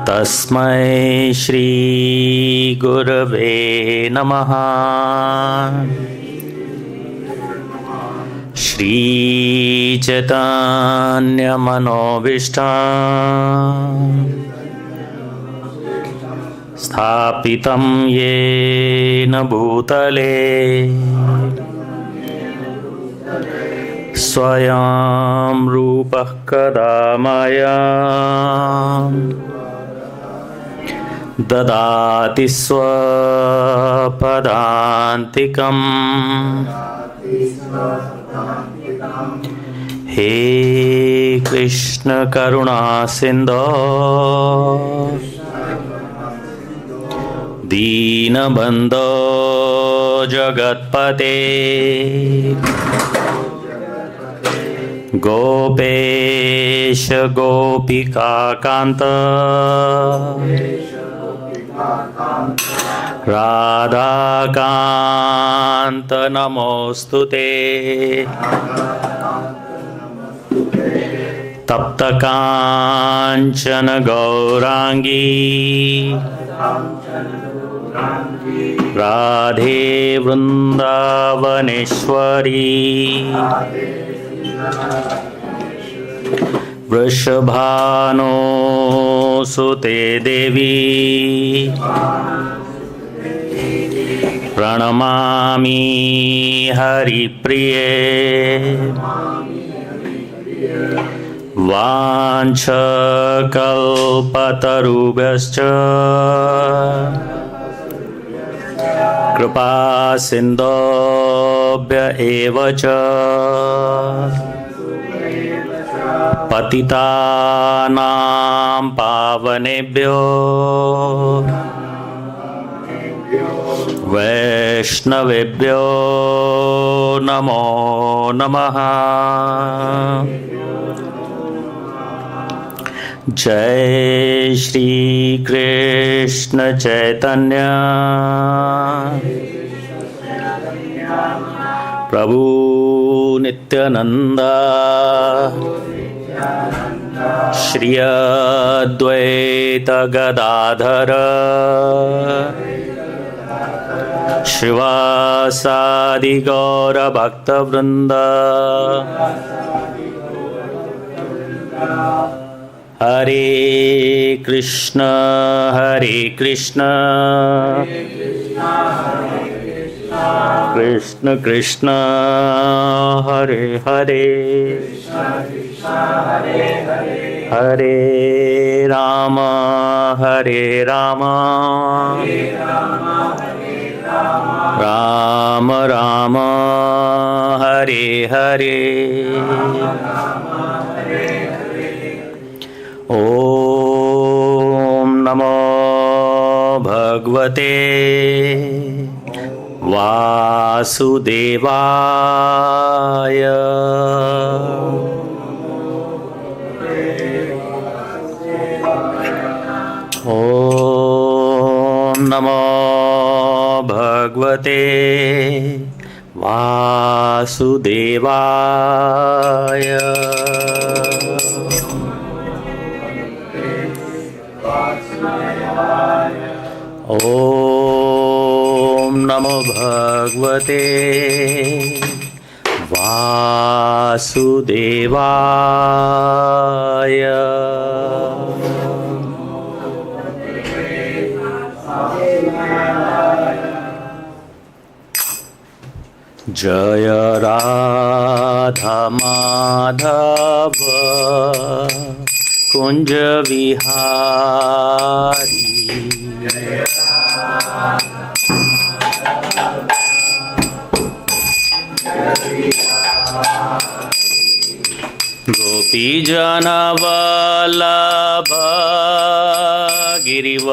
तस्मै श्री गुरवे नमः। श्री चैतन्य मनोभीष्टं स्थापितं येन भूतले स्वयं रूपः कदा मह्यं ददाति स्वपदान्तिकम्। हे कृष्ण करुणा सिन्धो दीनबन्धो जगत्पते गोपेश गोपिकान्त राधाकान्त नमोस्तुते। तप्तकाञ्चन गौरांगी राधे वृन्दावनेश्वरी वृषभानुसुते देवी प्रणमामि हरिप्रिये। वाञ्छकल्पतरुभ्यश्च कृपा सिन्धुभ्य एव च पतितानां पावनेभ्यो वैष्णवेभ्यो नमो नमः। जय श्री कृष्ण चैतन्य प्रभु नित्यानंद श्री अद्वैत गदाधर शिवासादि गौर भक्तवृंद। हरे कृष्ण कृष्ण कृष्ण हरे हरे हरे राम राम राम हरे हरे। ओम नमो भगवते वासुदेवाय। ओम नमो भगवते वासुदेवाय। ओम नमो भगवते वासुदेवाय। जय राधा माधव कुंज विहारी। गोपी जन वल्लभ गिरिवरधारी।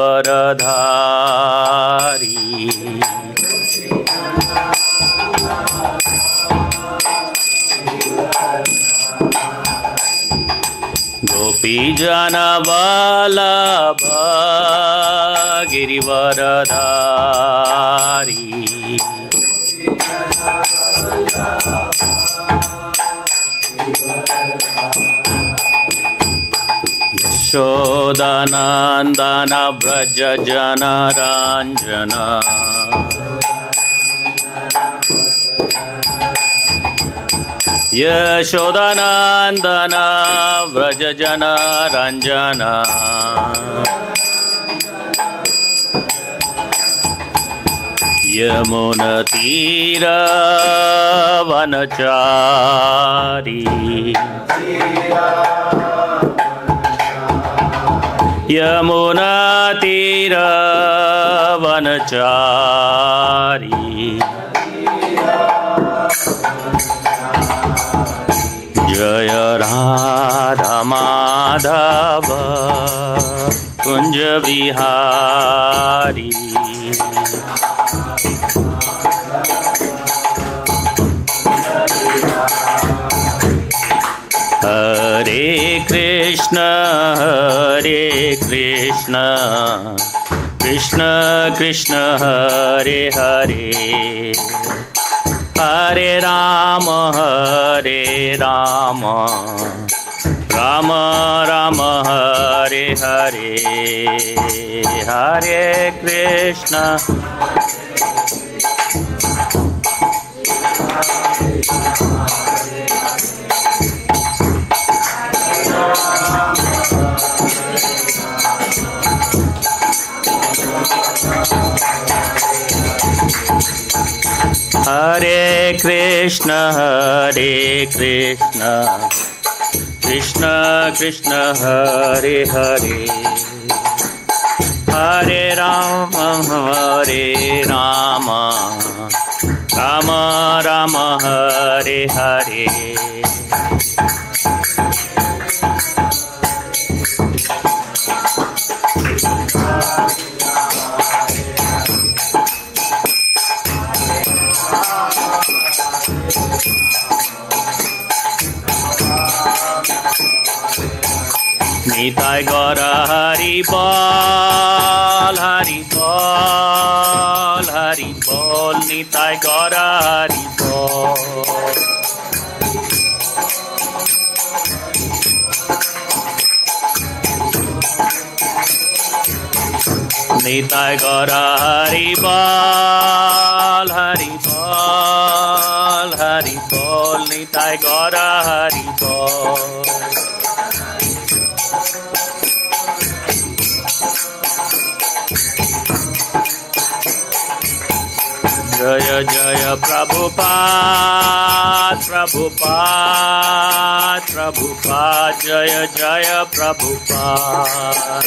गोपी जन वल्लभ गिरिवरधारी। यशोदानन्दन व्रज जनरञ्जन यशोदानन्दन व्रज जनरञ्जन यमुनतीरवनचारी यमुनतीरवनचारी जय राधा माधव कुंज विहारी हरे कृष्ण कृष्ण कृष्ण हरे हरे हरे राम राम राम हरे हरे हरे कृष्ण हरे कृष्ण कृष्ण कृष्ण हरे हरे हरे राम राम राम हरे हरे निताय गौर हरि बोल निताय गौर हरि बोल निताय गौर हरि बोल निताय गौर हरि बोल जय जय प्रभुपाद जय जय प्रभुपाद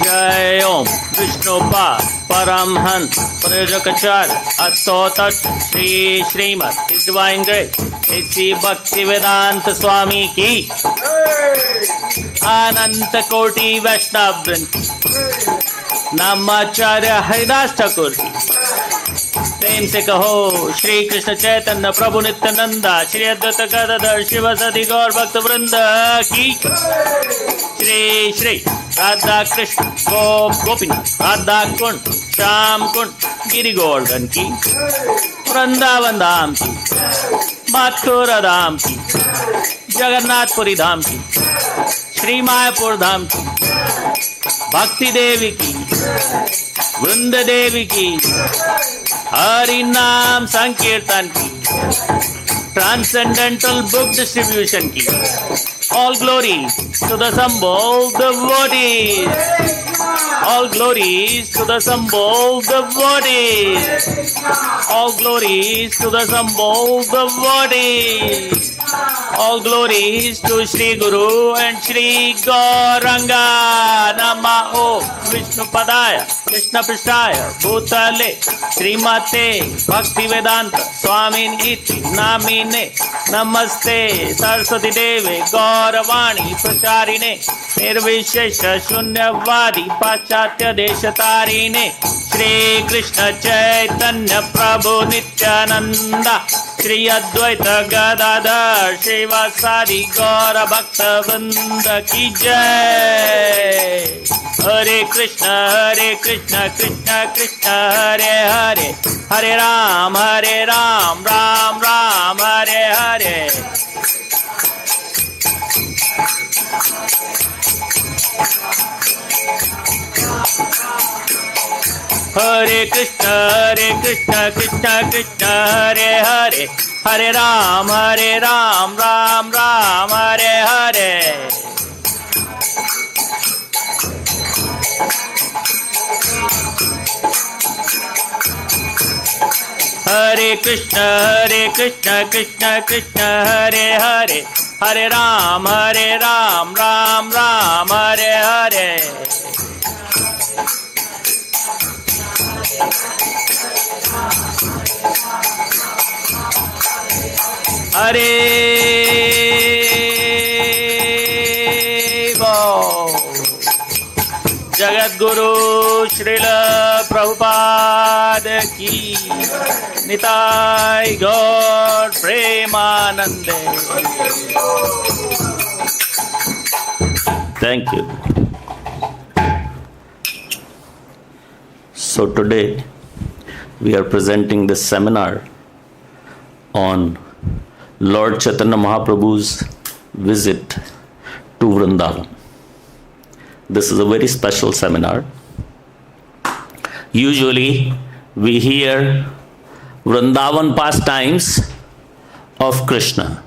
जय ओम विष्णुपाद परमहंस प्रयोजकाचार्य अस्तोतट श्री श्रीमद् डिवाइन ग्रेस इसी भक्ति वेदांत स्वामी की अनंत कोटि वैष्णव वृंद नामाचार्य हरिदास ठाकुर की प्रेम से कहो श्री कृष्ण चैतन्य प्रभु नित्यानंदा श्री अद्वैत गदाधर शिव सदि गौर भक्त वृंद की श्री श्री राधा कृष्ण गोपीनाथ राधा कुंड श्याम कुंड गिरि गोवर्धन की वृंदावन धाम की मथुरा धाम की जगन्नाथपुरी धाम की श्री मायापुर धाम की भक्ति देवी की वृंद देवी की हरि नाम संकीर्तन की ट्रांसेंडेंटल बुक डिस्ट्रीब्यूशन की all glories to the Sambho devotees. All glories to the Sambho devotees. All glories to the Sambho devotees. All glories to Shri Guru and Shri Gauranga. Namo Vishnu Padaya Krishna Prishthaya Bhutale Srimate Bhaktivedanta Swamini Iti Namine Namaste Saraswati Deve Gauravani Pracharine Nirvishesha Shunyavadi Paschatya Deshatarine Shri Krishna Chaitanya Prabhu Nityananda Shri Advaita Gadadhar Shivasadi Gaura Bhakta Vrinda Ki Jai. Hare Krishna Krishna Krishna Hare Hare, Hare Ram Ram Ram Hare Hare. Hare Krishna Krishna Krishna Hare Hare, Hare Ram Ram Ram Hare Hare. Hare Krishna Krishna Krishna Hare Hare, Hare Ram Ram Ram Hare Hare. Hare Bol. Jagat Guru Srila Prabhupada Ki Nitai Gaur Premanande. Thank you. So today we are presenting this seminar on Lord Chaitanya Mahaprabhu's visit to Vrindavan. This is a very special seminar. Usually we hear Vrindavan pastimes of Krishna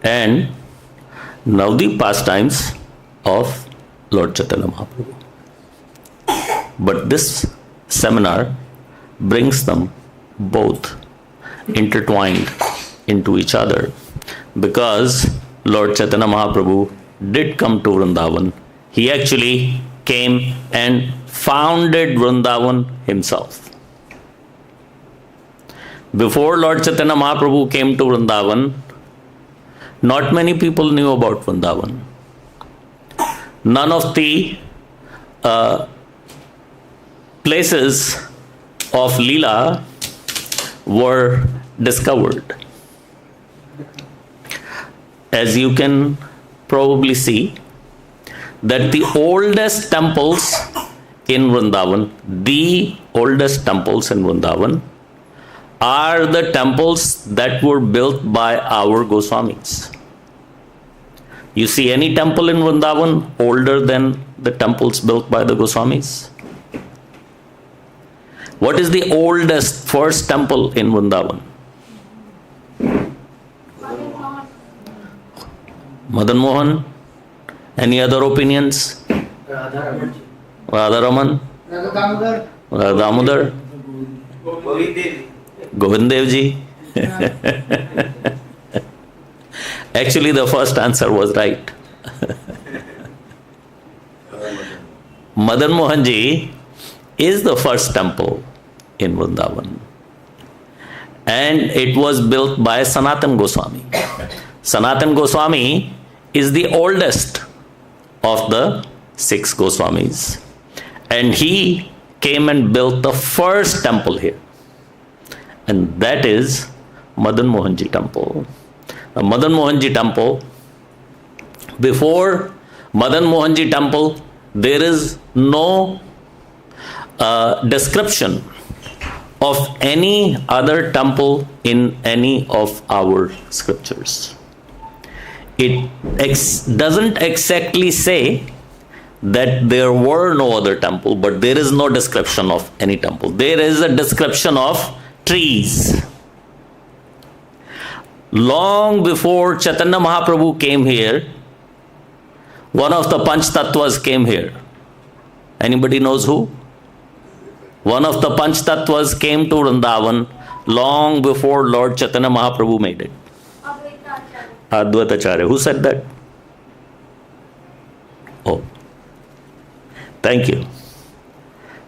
and Navdeep pastimes of Lord Chaitanya Mahaprabhu. But this seminar brings them both intertwined into each other, because Lord Chaitanya Mahaprabhu did come to Vrindavan. He actually came and founded Vrindavan himself. Before Lord Chaitanya Mahaprabhu came to Vrindavan, not many people knew about Vrindavan. None of the places of Leela were discovered. As you can probably see, that the oldest temples in Vrindavan, are the temples that were built by our Goswamis. You see any temple in Vrindavan older than the temples built by the Goswamis? What is the oldest first temple in Vrindavan? Madan Mohan? Any other opinions? Radharaman? Damodar? Govindev ji? Actually, the first answer was right. Madan Mohan ji is the first temple in Vrindavan. And it was built by Sanatan Goswami. Sanatan Goswami is the oldest of the 6 Goswamis. And he came and built the first temple here. And that is Madan Mohanji temple. Now, Madan Mohanji temple, before Madan Mohanji temple, there is no description of any other temple in any of our scriptures. It doesn't exactly say that there were no other temple, but there is no description of any temple. There is a description of trees. Long before Chaitanya Mahaprabhu came here, one of the Panch Tattvas came here. Anybody knows who? One of the Panch Tattvas came to Vrindavan long before Lord Chaitanya Mahaprabhu made it. Advaitacharya. Who said that? Oh. Thank you.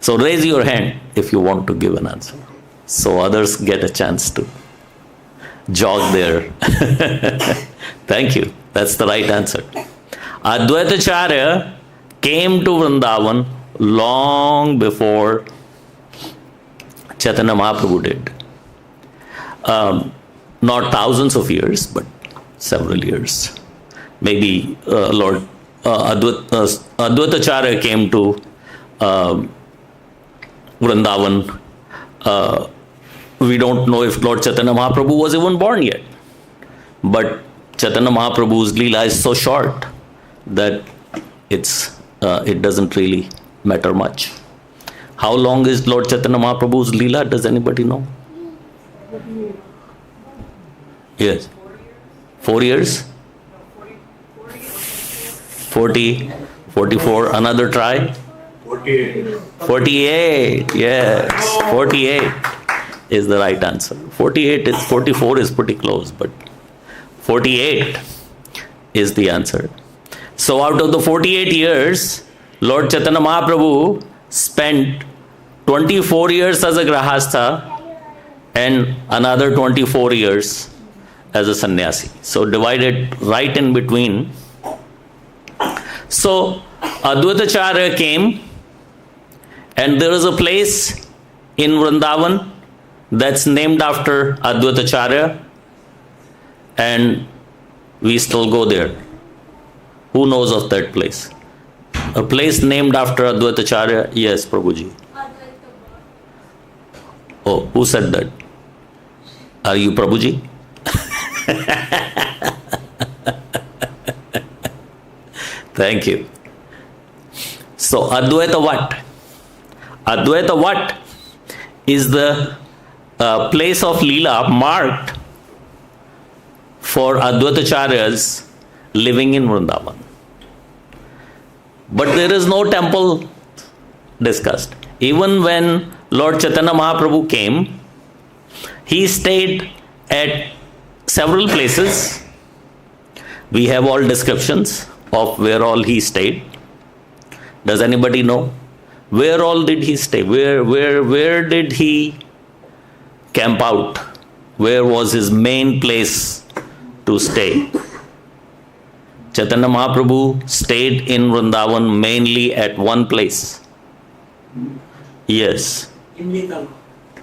So raise your hand if you want to give an answer, so others get a chance to jog there. Thank you. That's the right answer. Advaitacharya came to Vrindavan long before Chaitanya Mahaprabhu did. not thousands of years, but several years. Maybe Lord Advaitacharya came to Vrindavan. We don't know if Lord Chaitanya Mahaprabhu was even born yet. But Chaitanya Mahaprabhu's Leela is so short that it doesn't really matter much. How long is Lord Chaitanya Mahaprabhu's Leela? Does anybody know? Yes. 4 years? 40, 44, another try? 48. 48, yes. 48 is the right answer. 44 is pretty close, but 48 is the answer. So out of the 48 years, Lord Chaitanya Mahaprabhu spent 24 years as a grahastha and another 24 years as a sannyasi. So divided right in between. So Advaitacharya came, and there is a place in Vrindavan that's named after Advaitacharya, and we still go there. Who knows of that place? A place named after Advaitacharya? Yes, Prabhuji. Oh, who said that? Are you Prabhuji? Thank you. So Advaita what? Advaita what is the place of Leela marked for Advaitacharyas living in Vrindavan. But there is no temple discussed. Even when Lord Chaitanya Mahaprabhu came, he stayed at several places. We have all descriptions of where all he stayed. Does anybody know? Where all did he stay? Where did he camp out? Where was his main place to stay? Chaitanya Mahaprabhu stayed in Vrindavan mainly at one place. Yes.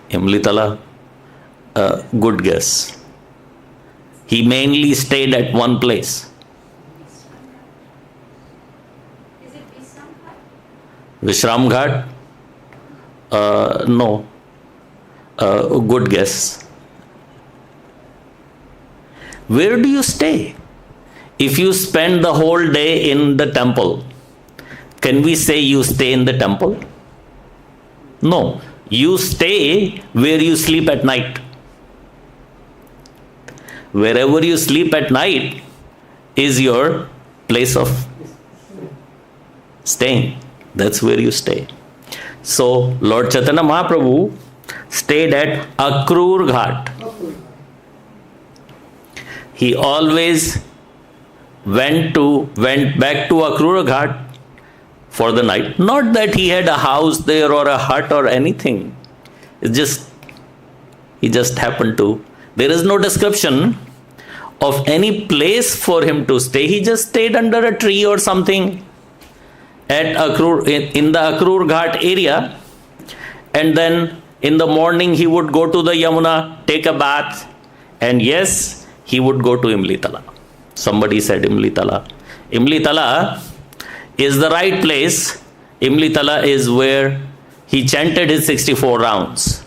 Imlitala. Good guess. He mainly stayed at one place. Is it Vishram Ghat? No. Good guess. Where do you stay? If you spend the whole day in the temple, can we say you stay in the temple? No. You stay where you sleep at night. Wherever you sleep at night is your place of staying. That's where you stay. So Lord Chaitanya Mahaprabhu stayed at Akrura Ghat. He always went back to Akrura Ghat for the night. Not that he had a house there or a hut or anything. He just happened to. There is no description of any place for him to stay. He just stayed under a tree or something at in the Akrura Ghat area, and then in the morning he would go to the Yamuna, take a bath, and yes, he would go to Imlitala. Somebody said Imlitala. Imlitala is the right place. Imlitala is where he chanted his 64 rounds.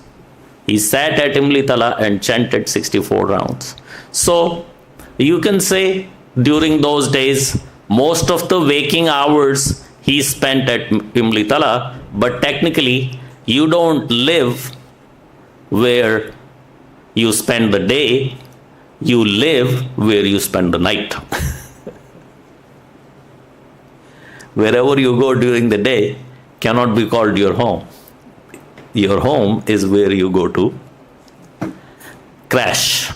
He sat at Imlitala and chanted 64 rounds. So you can say during those days, most of the waking hours he spent at Imlitala, but technically you don't live where you spend the day, you live where you spend the night. Wherever you go during the day cannot be called your home. Your home is where you go to crash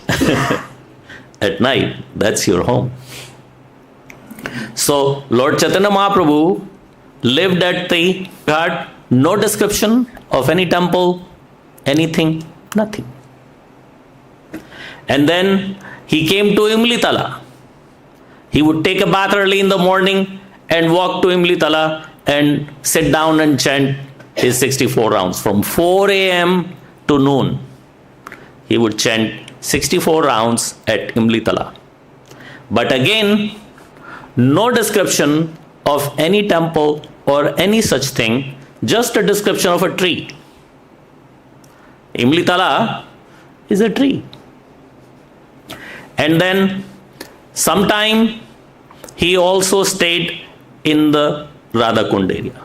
at night. That's your home. So Lord Chaitanya Mahaprabhu lived at the Ghat. No description of any temple, anything, nothing. And then he came to Imlitala. He would take a bath early in the morning and walk to Imlitala and sit down and chant his 64 rounds. From 4 a.m. to noon, he would chant 64 rounds at Imlitala. But again, no description of any temple or any such thing, just a description of a tree. Imlitala is a tree. And then sometime he also stayed in the Radhakund area.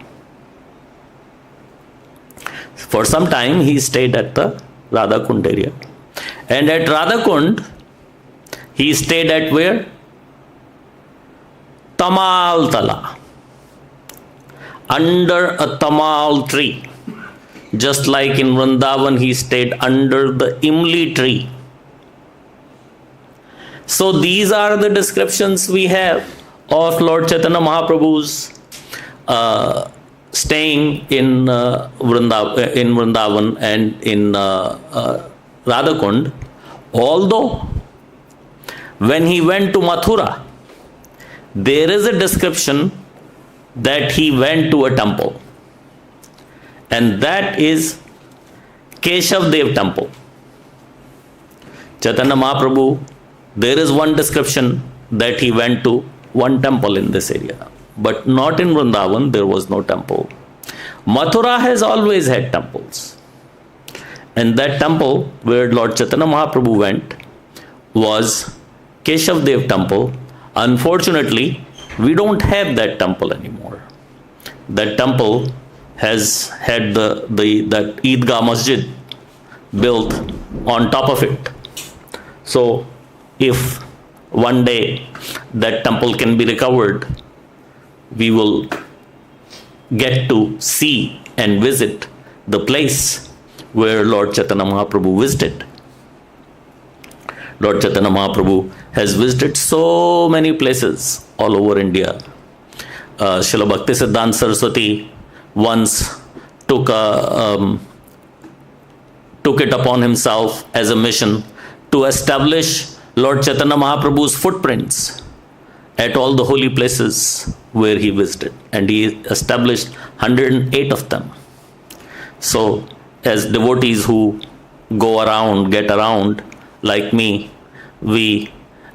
For some time he stayed at the Radhakund area. And at Radhakund, he stayed at where? Tamal Tala. Under a Tamal tree. Just like in Vrindavan, he stayed under the Imli tree. So these are the descriptions we have of Lord Chaitanya Mahaprabhu's staying in Vrindavan and in Radhakund. Although when he went to Mathura, there is a description that he went to a temple, and that is Keshav Dev temple. Chaitanya Mahaprabhu, there is one description that he went to one temple in this area, but not in Vrindavan. There was no temple. Mathura has always had temples, and that temple where Lord Chaitanya Mahaprabhu went was Keshav Dev temple. Unfortunately, we don't have that temple anymore. That temple has had that Eidgah Masjid built on top of it. So if one day that temple can be recovered, we will get to see and visit the place where Lord Chaitanya Mahaprabhu visited. Lord Chaitanya Mahaprabhu has visited so many places all over India. Srila Bhaktisiddhanta Saraswati once took it upon himself as a mission to establish Lord Chaitanya Mahaprabhu's footprints at all the holy places where he visited, and he established 108 of them. So as devotees who get around like me, we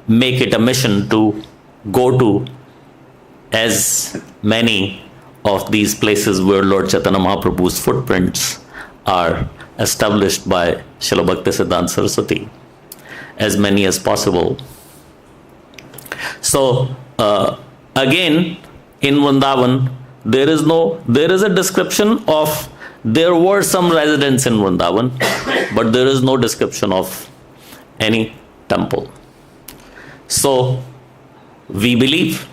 make it a mission to go to as many of these places where Lord Chaitanya Mahaprabhu's footprints are established by Srila Bhaktisiddhanta Saraswati, as many as possible. So again, in Vrindavan, there is a description of there were some residents in Vrindavan, but there is no description of any temple. So we believe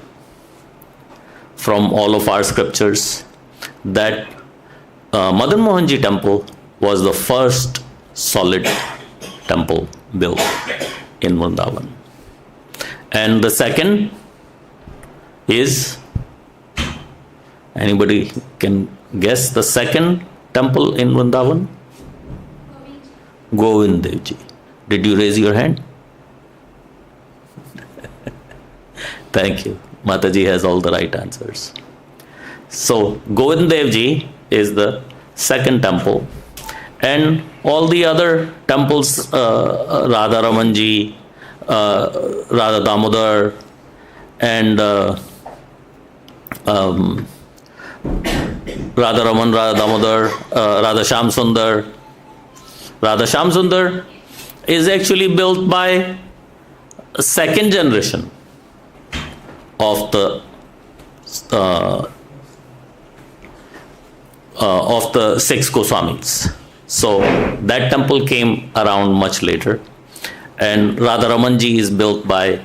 from all of our scriptures that Madan Mohanji temple was the first solid temple built in Vrindavan. And the second is, anybody can guess the second temple in Vrindavan? Govind Dev Ji. Did you raise your hand? Thank you. Mataji has all the right answers. So Govind Dev Ji is the second temple, and all the other temples, Radha Ramanji, Radha Damodar, and Radha Raman, Radha Damodar, Radha Shyam Sundar. Radha Shyam Sundar is actually built by a second generation of the six Goswamis. So that temple came around much later, and Radha Ramanji is built by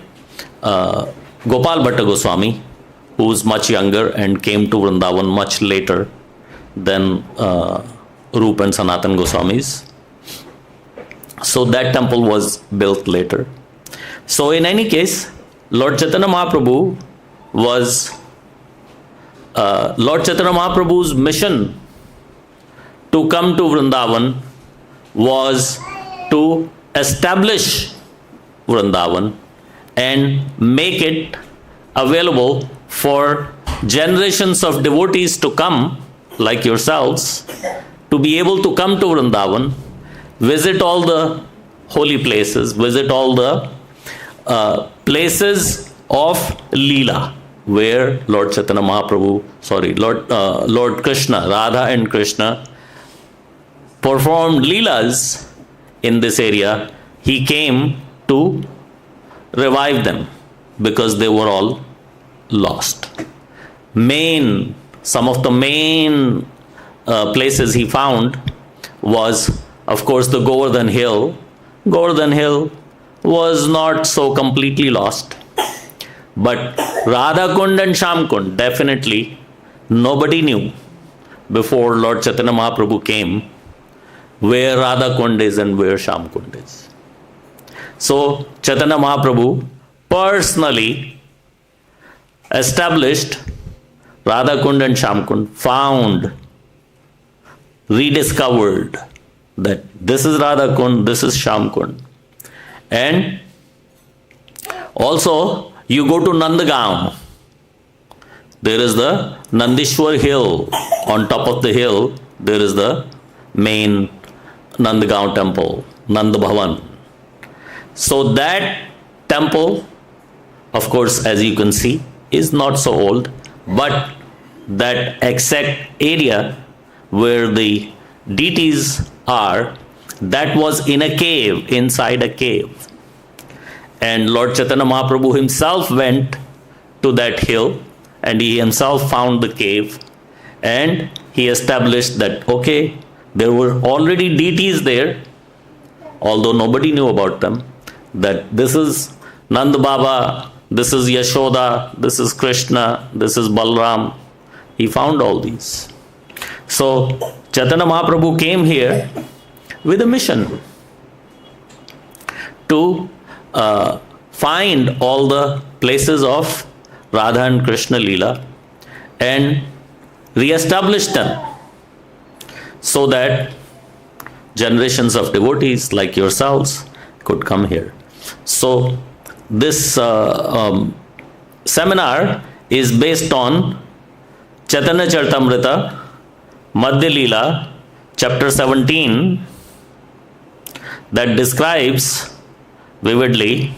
Gopal Bhatta Goswami, who is much younger and came to Vrindavan much later than Rup and Sanatan Goswamis. So that temple was built later. So in any case, Lord Chaitanya Mahaprabhu was Lord Chaitanya Mahaprabhu's mission to come to Vrindavan was to establish Vrindavan and make it available for generations of devotees to come, like yourselves, to be able to come to Vrindavan, visit all the holy places, visit all the places of Leela, where Lord Chaitanya Mahaprabhu, Lord Krishna, Radha and Krishna performed Leelas in this area. He came to revive them because they were all lost. Some of the main places he found was, of course, the Govardhan Hill. Govardhan Hill was not so completely lost. But Radha Kund and Sham Kund, definitely nobody knew before Lord Chaitanya Mahaprabhu came where Radha Kund is and where Sham Kund is. So Chaitanya Mahaprabhu personally established Radha Kund and Sham Kund, found, rediscovered that this is Radha Kund, this is Sham Kund. And also you go to Nandagaon, there is the Nandishwar hill. On top of the hill there is the main Nandagaon temple, Nanda Bhavan. So that temple, of course, as you can see, is not so old, but that exact area where the deities are, that was in a cave, inside a cave. And Lord Chaitanya Mahaprabhu himself went to that hill and he himself found the cave, and he established that, okay, there were already deities there, although nobody knew about them, that this is Nanda Baba, this is Yashoda, this is Krishna, this is Balram. He found all these. So Chaitanya Mahaprabhu came here with a mission to find all the places of Radha and Krishna Leela and re-establish them so that generations of devotees like yourselves could come here. So this seminar is based on Chaitanya Charitamrita, Madhya Leela, chapter 17, that describes vividly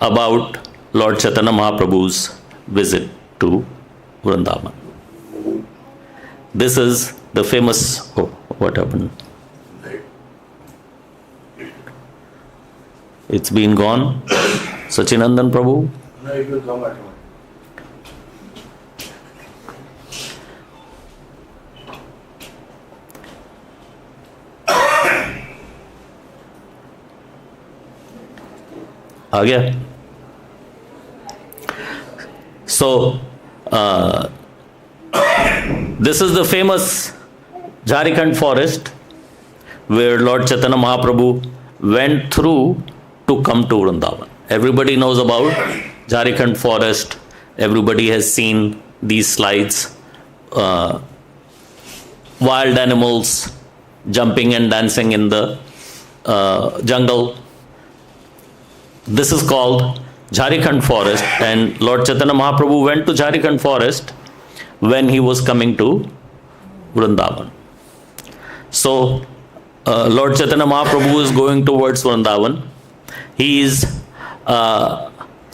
about Lord Chaitanya Mahaprabhu's visit to Vrindavan. This is the famous, oh, what happened? It's been gone. Sachinandan Prabhu? No, it will come at all. आ गया? So, this is the famous Jharkhand forest where Lord Chaitanya Mahaprabhu went through to come to Vrindavan. Everybody knows about Jharkhand forest. Everybody has seen these slides. Wild animals jumping and dancing in the jungle. This is called Jharkhand forest, and Lord Chaitanya Mahaprabhu went to Jharkhand forest when he was coming to Vrindavan. So Lord Chaitanya Mahaprabhu is going towards Vrindavan. He is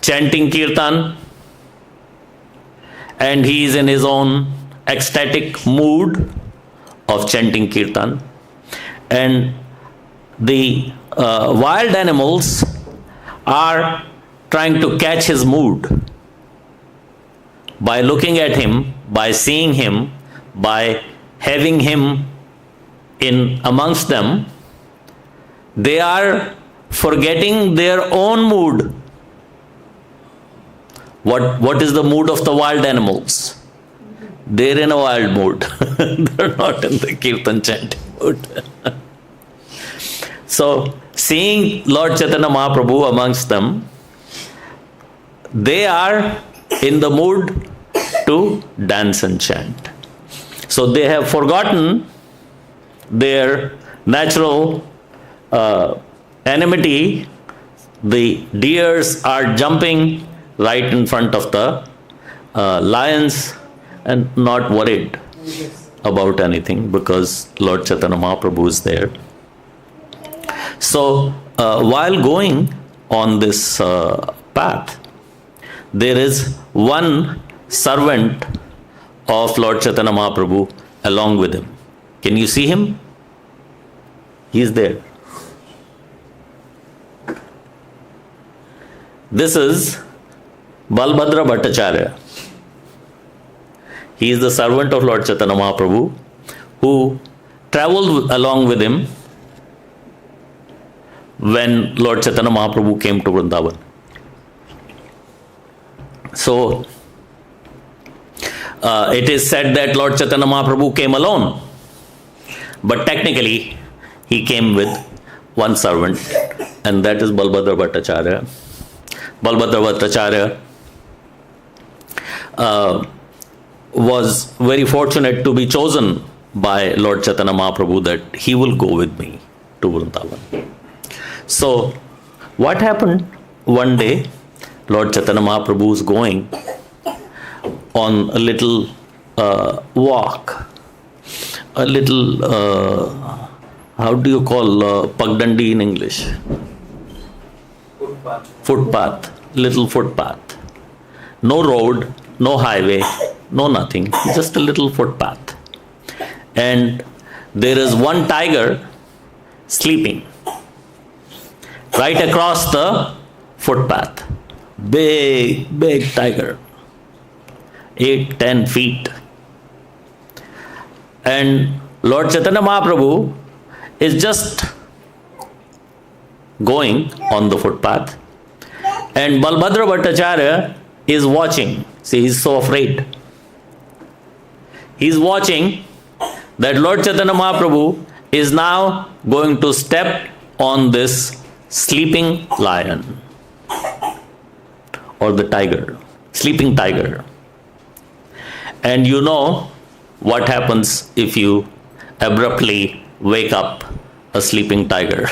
chanting kirtan, and he is in his own ecstatic mood of chanting kirtan. And the wild animals are trying to catch his mood by looking at him, by seeing him, by having him in amongst them. They are forgetting their own mood. What is the mood of the wild animals? They're in a wild mood. They're not in the kirtan chanting mood. So, seeing Lord Chaitanya Mahaprabhu amongst them, they are in the mood to dance and chant. So they have forgotten their natural enmity. The deers are jumping right in front of the lions and not worried about anything because Lord Chaitanya Mahaprabhu is there. So while going on this path, there is one servant of Lord Chaitanya Mahaprabhu along with him. Can you see him? He is there. This is Balbhadra Bhattacharya. He is the servant of Lord Chaitanya Mahaprabhu who traveled along with him when Lord Chaitanya Mahaprabhu came to Vrindavan. So, it is said that Lord Chaitanya Mahaprabhu came alone, but technically he came with one servant, and that is Balbhadra Bhattacharya. Balbhadra Bhattacharya was very fortunate to be chosen by Lord Chaitanya Mahaprabhu that he will go with me to Vrindavan. So, what happened? One day, Lord Chaitanya Mahaprabhu was going on a little walk, a little, how do you call Pagdandi in English? Footpath, little footpath. No road, no highway, no nothing, just a little footpath. And there is one tiger sleeping right across the footpath. Big tiger, 8-10 feet. And Lord Chaitanya Mahaprabhu is just going on the footpath, and Balbhadra Bhattacharya is watching. See, he's so afraid. He's watching that Lord Chaitanya Mahaprabhu is now going to step on this sleeping lion or the tiger, sleeping tiger. And you know what happens if you abruptly wake up a sleeping tiger.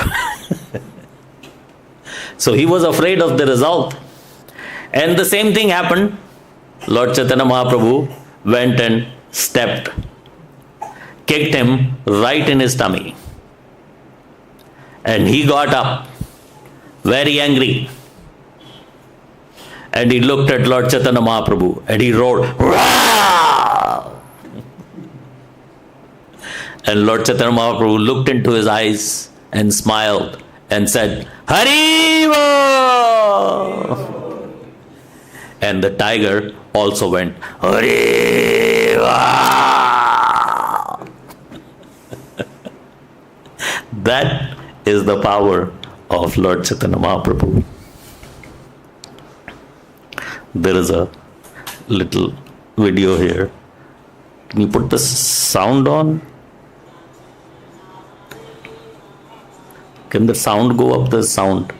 So he was afraid of the result. And the same thing happened. Lord Chaitanya Mahaprabhu went and stepped, kicked him right in his tummy. And he got up, very angry. And he looked at Lord Chaitanya Mahaprabhu and he roared, "Rah!" And Lord Chaitanya Mahaprabhu looked into his eyes and smiled and said, "Haribo!" And the tiger also went, "Haribo!" That is the power of Lord Chaitanya Mahaprabhu. There is a little video here. Can you put the sound on? Can the sound go up? The sound.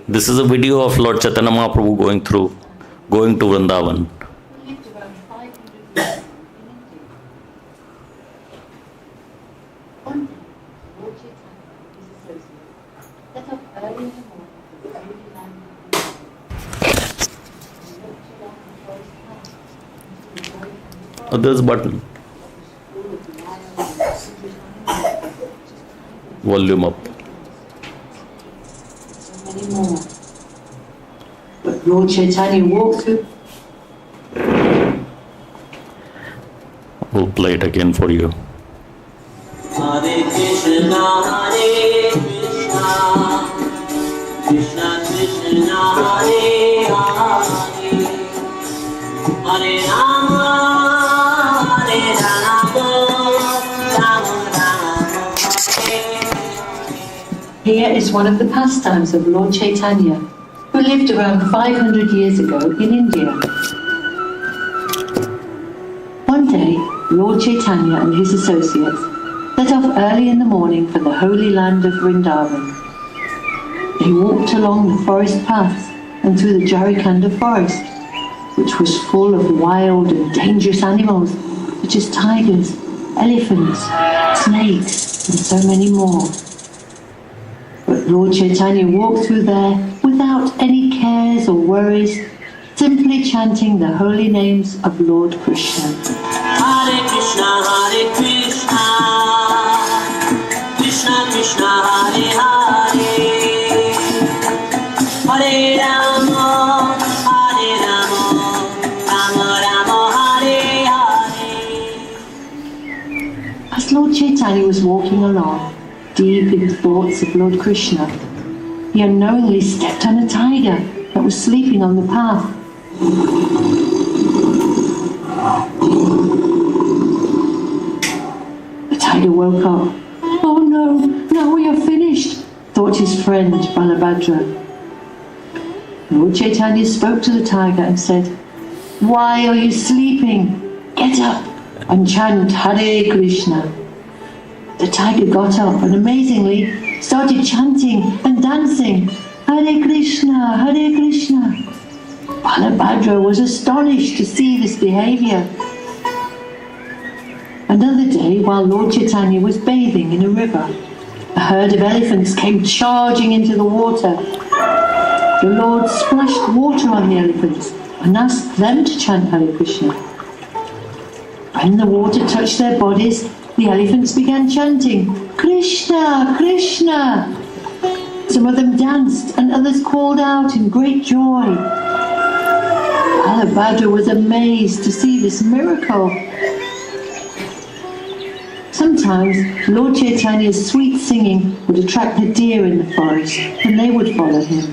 This is a video of Lord Chaitanya Mahaprabhu going to Vrindavan. Oh, there's a button. Volume up. Many more. But Lord Chaitanya walked through. We'll play it again for you. Hare Krishna, Krishna Krishna, Hare Hare, Hare Rama, Hare Rama, Rama Rama. Here is one of the pastimes of Lord Chaitanya, who lived around 500 years ago in India. One day, Lord Chaitanya and his associates set off early in the morning for the holy land of Vrindavan. They walked along the forest paths and through the Jarikanda forest, which was full of wild and dangerous animals such as tigers, elephants, snakes, and so many more. But Lord Chaitanya walked through there without any cares or worries, simply chanting the holy names of Lord Krishna. Hare Krishna. Krishna, Hare Krishna, Krishna Krishna, Hare Hare, Hare Rama, Hare Rama, Rama Rama, Hare Hare. As Lord Chaitanya was walking along, deep in thoughts of Lord Krishna, he unknowingly stepped on a tiger that was sleeping on the path. The tiger woke up. "Oh no, now we are finished," thought his friend Balabhadra. Lord Chaitanya spoke to the tiger and said, "Why are you sleeping? Get up and chant Hare Krishna." The tiger got up and amazingly started chanting and dancing, "Hare Krishna, Hare Krishna." Balabhadra was astonished to see this behavior. Another day, while Lord Chaitanya was bathing in a river, a herd of elephants came charging into the water. The Lord splashed water on the elephants and asked them to chant Hare Krishna. When the water touched their bodies, the elephants began chanting, "Krishna, Krishna." Some of them danced and others called out in great joy. Balabhadra was amazed to see this miracle. Sometimes Lord Chaitanya's sweet singing would attract the deer in the forest and they would follow him.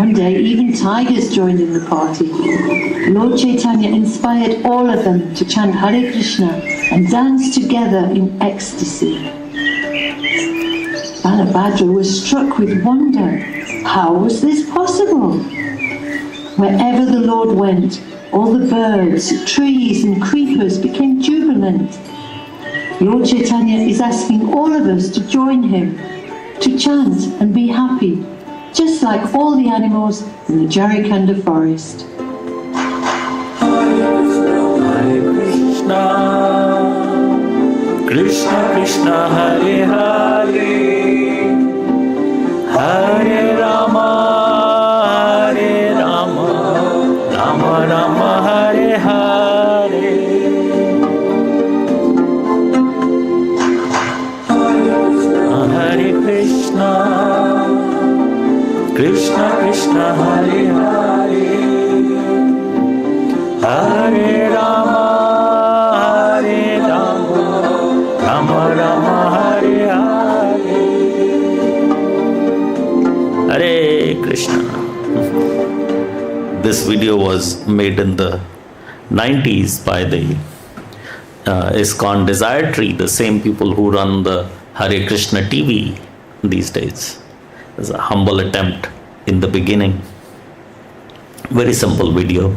One day even tigers joined in the party. Lord Chaitanya inspired all of them to chant Hare Krishna and dance together in ecstasy. Balabhadra was struck with wonder. How was this possible? Wherever the Lord went, all the birds, trees and creepers became jubilant. Lord Chaitanya is asking all of us to join him, to chant and be happy, just like all the animals in the Jarikanda forest. Hare Krishna, Krishna Krishna, Hare Hare, Hare Rama, Hare Rama, Rama Rama, Hare Hare. Hare Krishna, Krishna Krishna, Hare Hare, Hare Rama, Hare Rama, Rama Rama, Hare Hare. Hare Krishna. This video was made in the 90s by the ISKCON Desire Tree, the same people who run the Hare Krishna TV these days. It's a humble attempt in the beginning. Very simple video.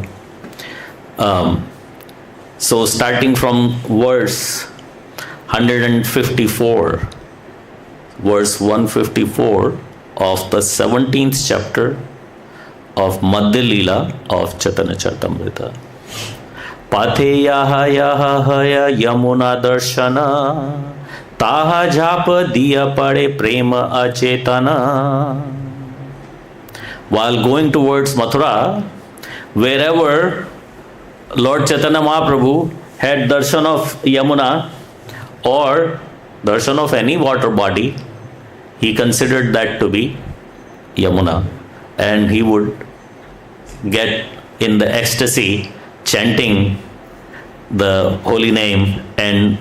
So starting from verse 154, verse 154 of the 17th chapter of Madhya Leela of Chaitanya Charitamrita. Patheyaha yaha haya yamuna darshana, taha japa diya pade prema achetana. While going towards Mathura, wherever Lord Chaitanya Mahaprabhu had darshan of Yamuna or darshan of any water body, he considered that to be Yamuna, and he would get in the ecstasy chanting the holy name, and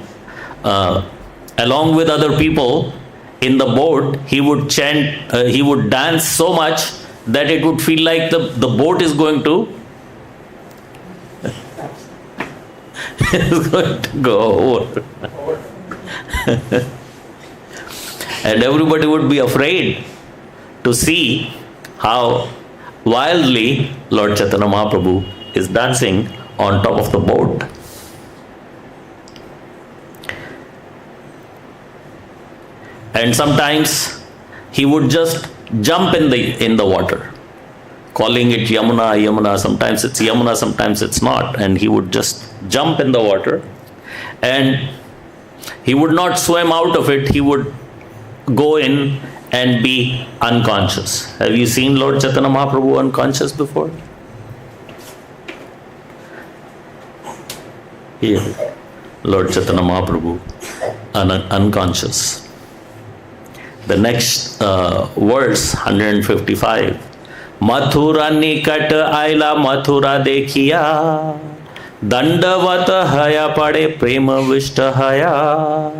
along with other people in the boat, he would chant, he would dance so much that it would feel like the boat is going to is going to go over. And everybody would be afraid to see how wildly Lord Chaitanya Mahaprabhu is dancing on top of the boat. And sometimes he would just jump in the water, calling it Yamuna, Yamuna. Sometimes it's Yamuna, sometimes it's not. And he would just jump in the water, and he would not swim out of it. He would go in and be unconscious. Have you seen Lord Chaitanya Mahaprabhu unconscious before? Here, Lord Chaitanya Mahaprabhu, unconscious. The next verse, 155. Mathura nikat aila Mathura dekhiya, dandavat haya pade prema vishta haya.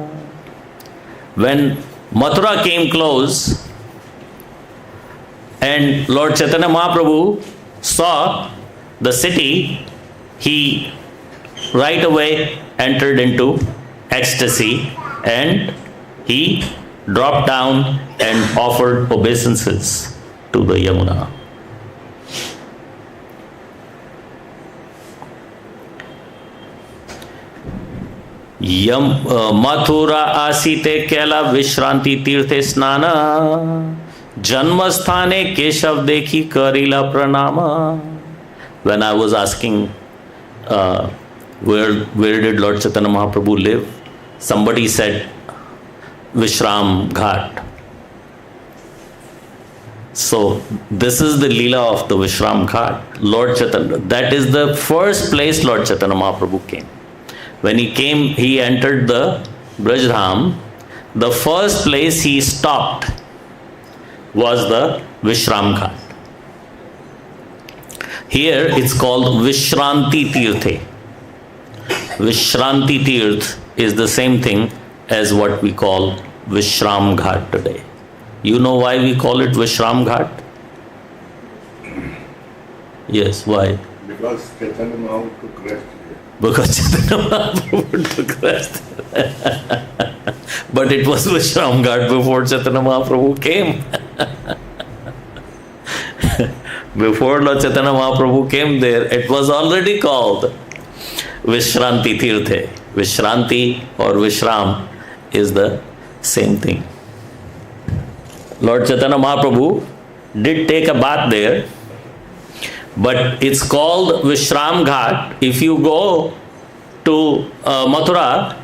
When Mathura came close and Lord Chaitanya Mahaprabhu saw the city, he right away entered into ecstasy and he dropped down and offered obeisances to the Yamuna. Mathura asite kela vishranti tirthe snana, janmasthane keshav dekhi karila pranama. When I was asking where did Lord Chaitanya Mahaprabhu live, somebody said Vishram Ghat. So this is the Leela of the Vishram Ghat. Lord Chaitanya, that is the first place Lord Chaitanya Mahaprabhu came. When he came, he entered the Brajdham. The first place he stopped was the Vishram Ghat. Here it's called Vishranti Tirthe. Vishranti Tirth is the same thing as what we call Vishram Ghat today. You know why we call it Vishram Ghat? Yes, why? Because Chaitanya Mahaprabhu took rest here. Because Chaitanya Mahaprabhu took rest. But it was Vishram Ghat before Chaitanya Mahaprabhu came. Before Lord Chaitanya Mahaprabhu came there, it was already called Vishranti Tirthe. Vishranti or Vishram is the same thing. Lord Chaitanya Mahaprabhu did take a bath there, but it's called Vishram Ghat. If you go to Mathura,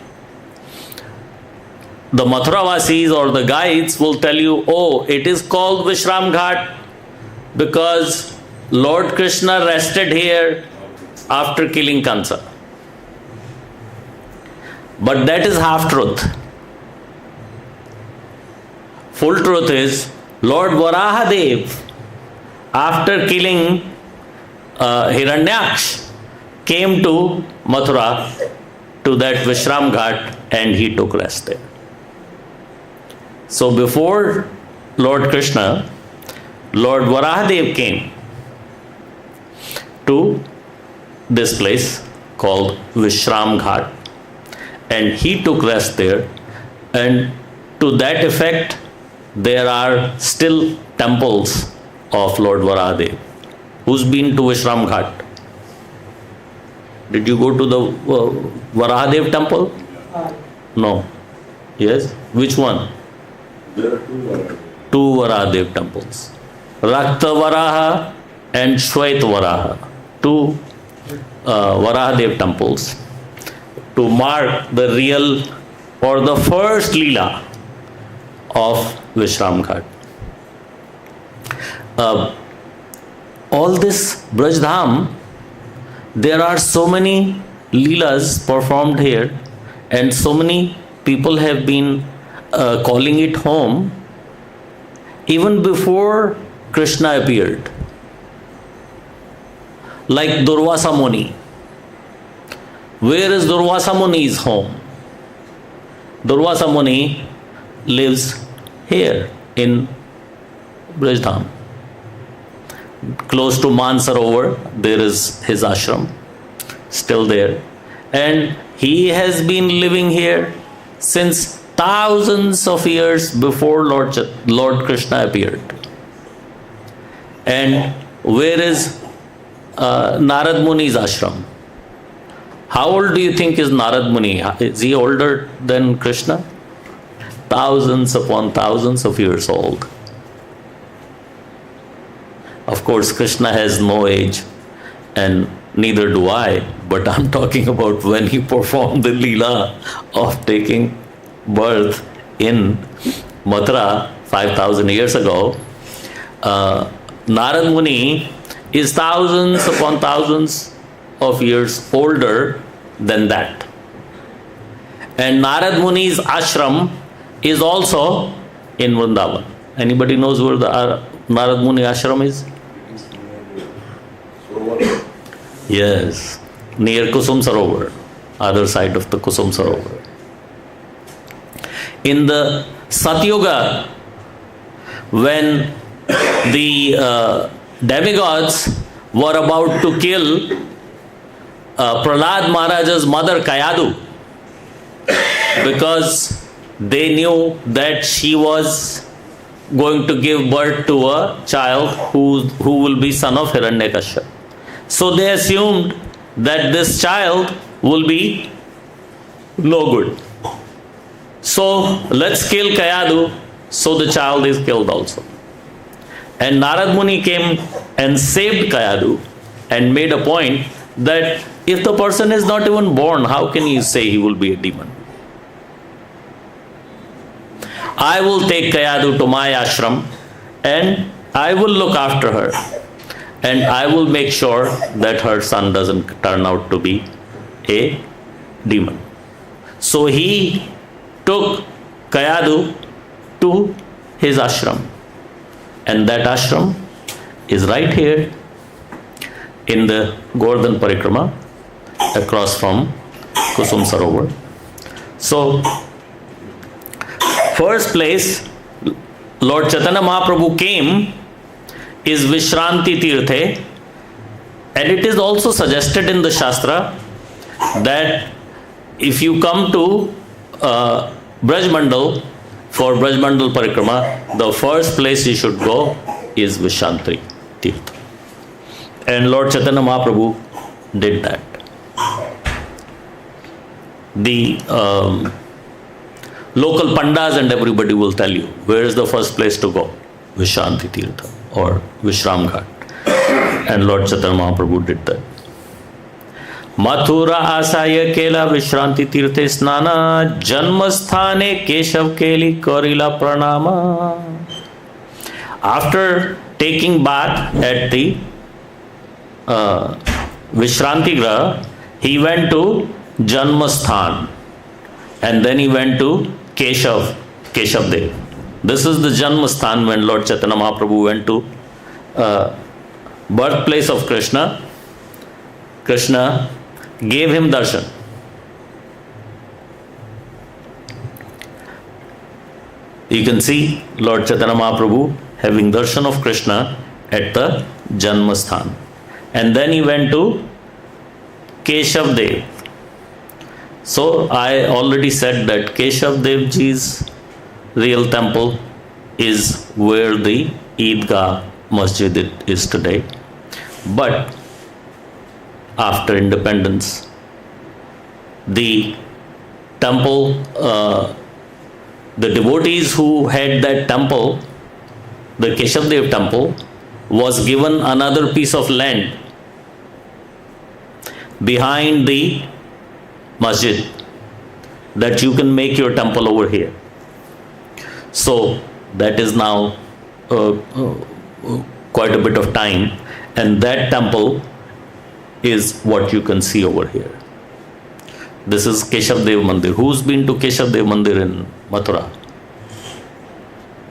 the Mathuravasis or the guides will tell you, oh, it is called Vishram Ghat because Lord Krishna rested here after killing Kansa. But that is half truth. Full truth is, Lord Varahadev, after killing Hiranyaksh, came to Mathura, to that Vishram Ghat, and he took rest there. So before Lord Krishna, Lord Varahadev came to this place called Vishram Ghat, and he took rest there, and to that effect there are still temples of Lord Varahadev. Who's been to Vishram Ghat? Did you go to the Varahadev temple? No. Yes? Which one? There are two Varaha. Two Varahadev temples. Rakta Varaha and Shwet Varaha. Two Varahadev temples to mark the real or the first Leela of Vishram Ghat. All this Brajdham, there are so many Leelas performed here, and so many people have been calling it home even before Krishna appeared. Like Durvasa Muni. Where is Durvasa Muni's home? Durvasa Muni lives here in Brajdham. Close to Mansarovar, there is his ashram, still there. And he has been living here since thousands of years before Lord Krishna appeared. And where is Narad Muni's ashram? How old do you think is Narad Muni? Is he older than Krishna? Thousands upon thousands of years old. Of course, Krishna has no age, and neither do I, but I'm talking about when he performed the Leela of taking birth in Mathura 5,000 years ago. Narad Muni is thousands upon thousands of years older than that. And Narad Muni's ashram is also in Vrindavan. Anybody knows where the Narad Muni ashram is? So what? Yes, near Kusum Sarovar, other side of the Kusum Sarovar. In the Satyuga, when the demigods were about to kill Prahlad Maharaja's mother Kayadu, because they knew that she was going to give birth to a child who will be son of Hiranyakashipu. So they assumed that this child will be no good. So let's kill Kayadu, so the child is killed also. And Narad Muni came and saved Kayadu and made a point that if the person is not even born, how can you say he will be a demon? I will take Kayadu to my ashram and I will look after her. And I will make sure that her son doesn't turn out to be a demon. So he took Kayadu to his ashram. And that ashram is right here in the Govardhan Parikrama, across from Kusum Sarovar. So, first place Lord Chaitanya Mahaprabhu came is Vishranti Tirthe, and it is also suggested in the Shastra that if you come to Brajmandal for Brajmandal Parikrama, the first place you should go is Vishranti Tirtha. And Lord Chaitanya Mahaprabhu did that. The local pandas and everybody will tell you where is the first place to go. Vishranti Tirtha or Vishram Ghat. And Lord Chaitanya Mahaprabhu did that. Mathura asaya kela Vishranti Tirthe snana janmasthane keshav keli karila pranama. After taking bath at the Vishranti Graha, he went to Janmasthan and then he went to Keshav Dev. This is the Janmasthan when Lord Chaitanya Mahaprabhu went to birthplace of Krishna. Krishna gave him darshan. You can see Lord Chaitanya Mahaprabhu having darshan of Krishna at the Janmasthan. And then he went to Keshav Dev. So I already said that Keshav Dev Ji's real temple is where the Eidgah Masjid is today. But after independence, the temple, the devotees who had that temple, the Keshav Dev temple, was given another piece of land behind the masjid that you can make your temple over here. So that is now quite a bit of time, and that temple is what you can see over here. This is Keshav Dev Mandir. Who's been to Keshav Dev Mandir in Mathura?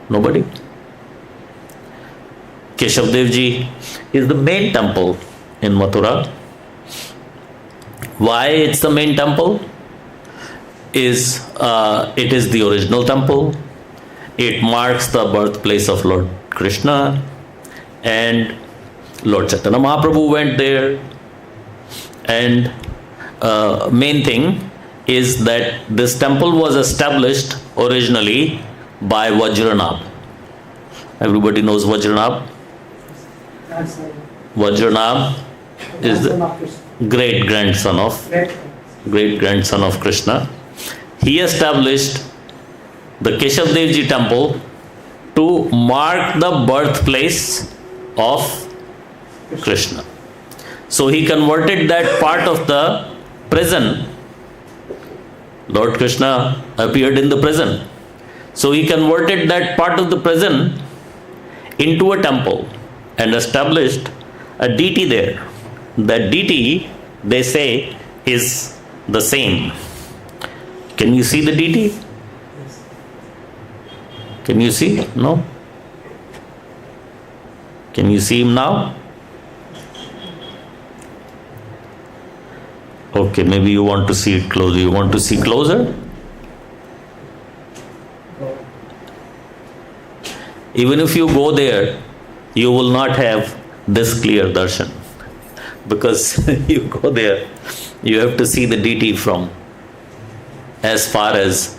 Nobody? Keshav Dev Ji is the main temple in Mathura. Why it's the main temple? It is the original temple. It marks the birthplace of Lord Krishna, and Lord Chaitanya Mahaprabhu went there. And main thing is that this temple was established originally by Vajranab. Everybody knows Vajranab? Vajranab is the great grandson of Krishna. He established the Keshav Dev Ji temple to mark the birthplace of Krishna. So he converted that part of the prison. Lord Krishna appeared in the prison. So he converted that part of the prison into a temple and established a deity there. That deity, they say, is the same. Can you see the deity? Can you see? No? Can you see him now? Okay, maybe you want to see it closer. You want to see closer? Even if you go there, you will not have this clear darshan. Because you go there, you have to see the deity from as far as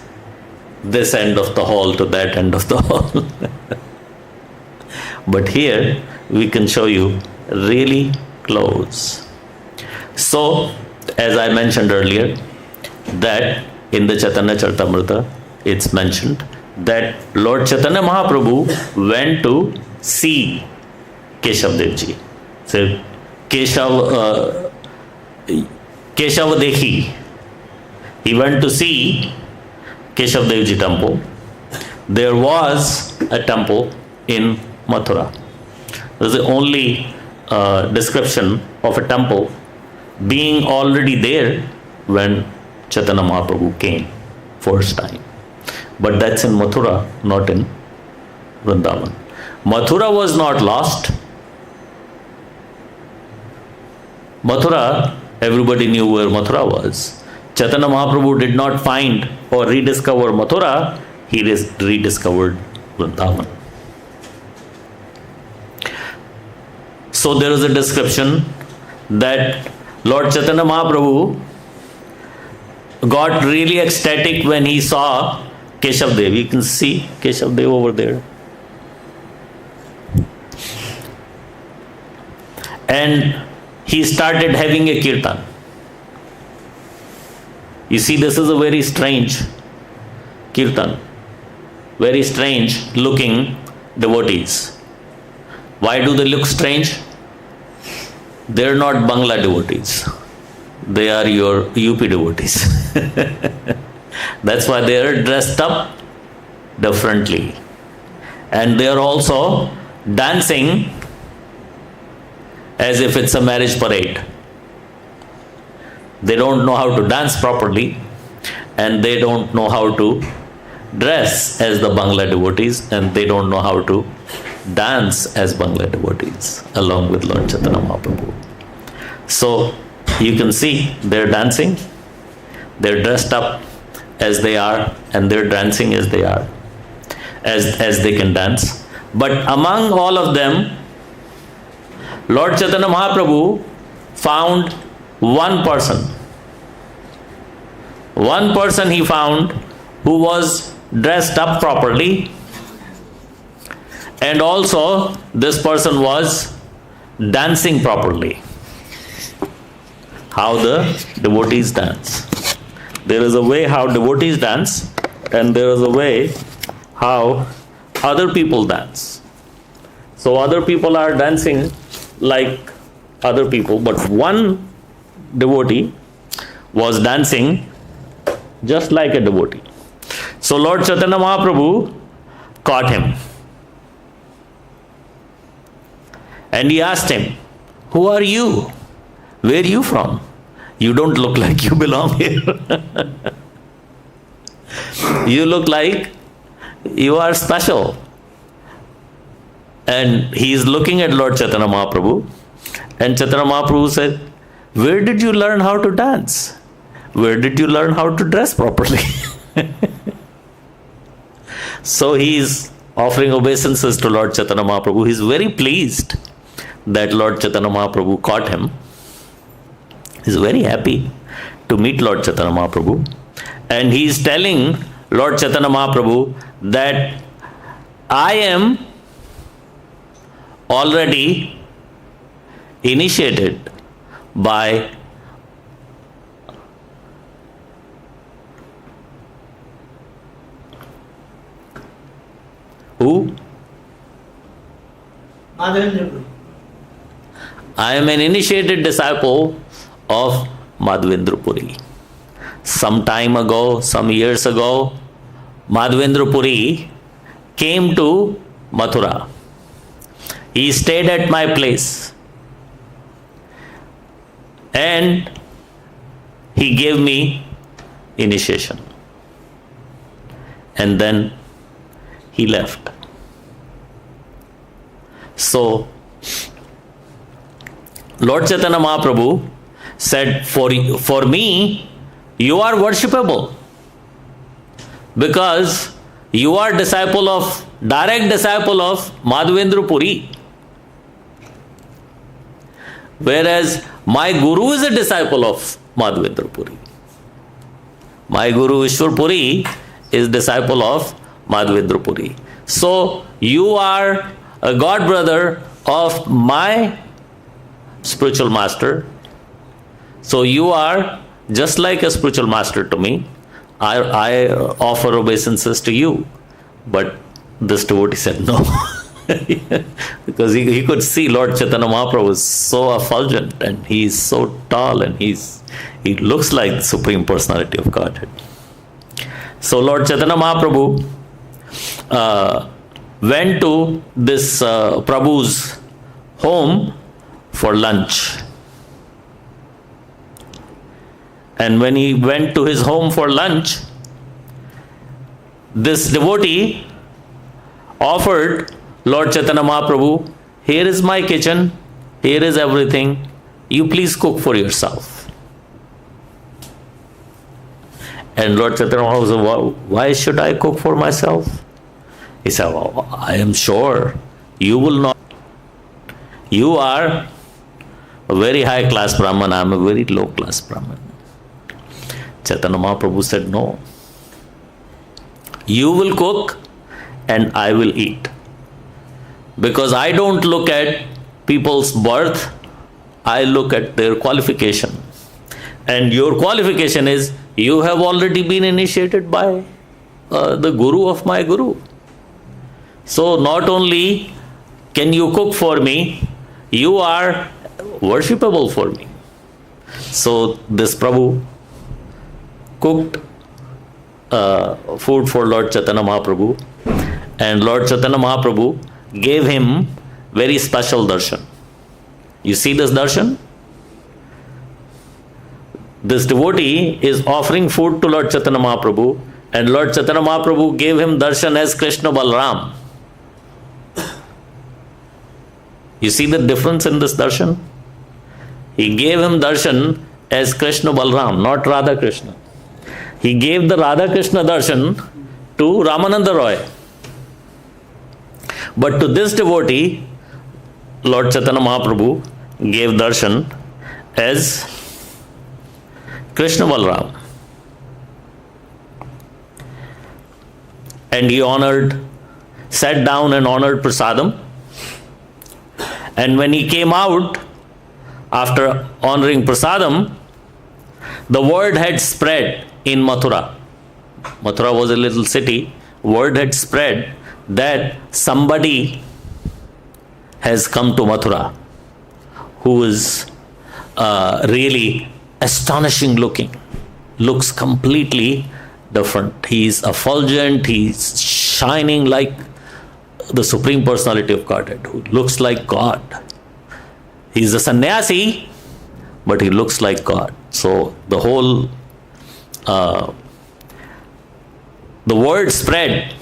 this end of the hall to that end of the hall. But here we can show you really close. So, as I mentioned earlier, that in the Chaitanya Charitamrita it's mentioned that Lord Chaitanya Mahaprabhu went to see Keshav Devji. So, Keshav Dekhi. He went to see Keshav Devji temple. There was a temple in Mathura. This is the only description of a temple being already there when Chaitanya Mahaprabhu came first time. But that's in Mathura, not in Vrindavan. Mathura was not lost. Mathura, everybody knew where Mathura was. Chaitanya Mahaprabhu did not find or rediscover Mathura, he rediscovered Vrindavan. So there is a description that Lord Chaitanya Mahaprabhu got really ecstatic when he saw Keshav Dev. You can see Keshav Dev over there. And he started having a kirtan. You see, this is a very strange kirtan. Very strange looking devotees. Why do they look strange? They are not Bangla devotees. They are your UP devotees. That's why they are dressed up differently. And they are also dancing as if it's a marriage parade. They don't know how to dance properly, and they don't know how to dress as the Bangla devotees, and they don't know how to dance as Bangla devotees along with Lord Chaitanya Mahaprabhu. So you can see they're dancing, they're dressed up as they are, and they're dancing as they are, as they can dance. But among all of them, Lord Chaitanya Mahaprabhu found one person. One person he found who was dressed up properly, and also this person was dancing properly. How the devotees dance. There is a way how devotees dance, and there is a way how other people dance. So other people are dancing like other people, but one devotee was dancing just like a devotee. So Lord Chaitanya Mahaprabhu caught him. And he asked him, "Who are you? Where are you from? You don't look like you belong here." You look like you are special. And he is looking at Lord Chaitanya Mahaprabhu, and Chaitanya Mahaprabhu said, "Where did you learn how to dance? Where did you learn how to dress properly?" So he is offering obeisances to Lord Chaitanya Mahaprabhu. He is very pleased that Lord Chaitanya Mahaprabhu caught him. He is very happy to meet Lord Chaitanya Mahaprabhu. And he is telling Lord Chaitanya Mahaprabhu that I am already initiated by who? I am an initiated disciple of Madhavendra Puri. Some time ago, some years ago, Madhavendra Puri came to Mathura. He stayed at my place. And he gave me initiation. And then he left. So, Lord Chaitanya Mahaprabhu said, for me, you are worshipable because you are direct disciple of Madhavendra Puri. Whereas my Guru is a disciple of Madhavendra Puri. My Guru Ishwar Puri is disciple of Madhavendra Puri. So you are a god brother of my spiritual master. So you are just like a spiritual master to me. I offer obeisances to you. But this devotee said no. Because he could see Lord Chaitanya Mahaprabhu is so effulgent and he is so tall and he looks like the Supreme Personality of Godhead. So Lord Chaitanya Mahaprabhu went to this Prabhu's home for lunch. And when he went to his home for lunch, this devotee offered Lord Chaitanya Mahaprabhu, here is my kitchen, here is everything, you please cook for yourself. And Lord Chaitanya Mahaprabhu said, why should I cook for myself? He said, well, I am sure you will not. You are a very high class Brahman, I am a very low class Brahman. Chaitanya Mahaprabhu said, no. You will cook and I will eat. Because I don't look at people's birth, I look at their qualification. And your qualification is, you have already been initiated by the Guru of my Guru. So not only can you cook for me, you are worshipable for me. So this Prabhu cooked food for Lord Chaitanya Mahaprabhu, and Lord Chaitanya Mahaprabhu gave him very special darshan. You see this darshan? This devotee is offering food to Lord Chaitanya Mahaprabhu, and Lord Chaitanya Mahaprabhu gave him darshan as Krishna Balram. You see the difference in this darshan? He gave him darshan as Krishna Balram, not Radha Krishna. He gave the Radha Krishna darshan to Ramananda Roy. But to this devotee, Lord Chaitanya Mahaprabhu gave darshan as Krishna Balram. And he sat down and honored prasadam. And when he came out, after honoring prasadam, the word had spread in Mathura. Mathura was a little city. Word had spread that somebody has come to Mathura who is really astonishing looking. Looks completely different. He's effulgent. He's shining like the Supreme Personality of Godhead, who looks like God. He's a sannyasi, but he looks like God. So the whole the word spread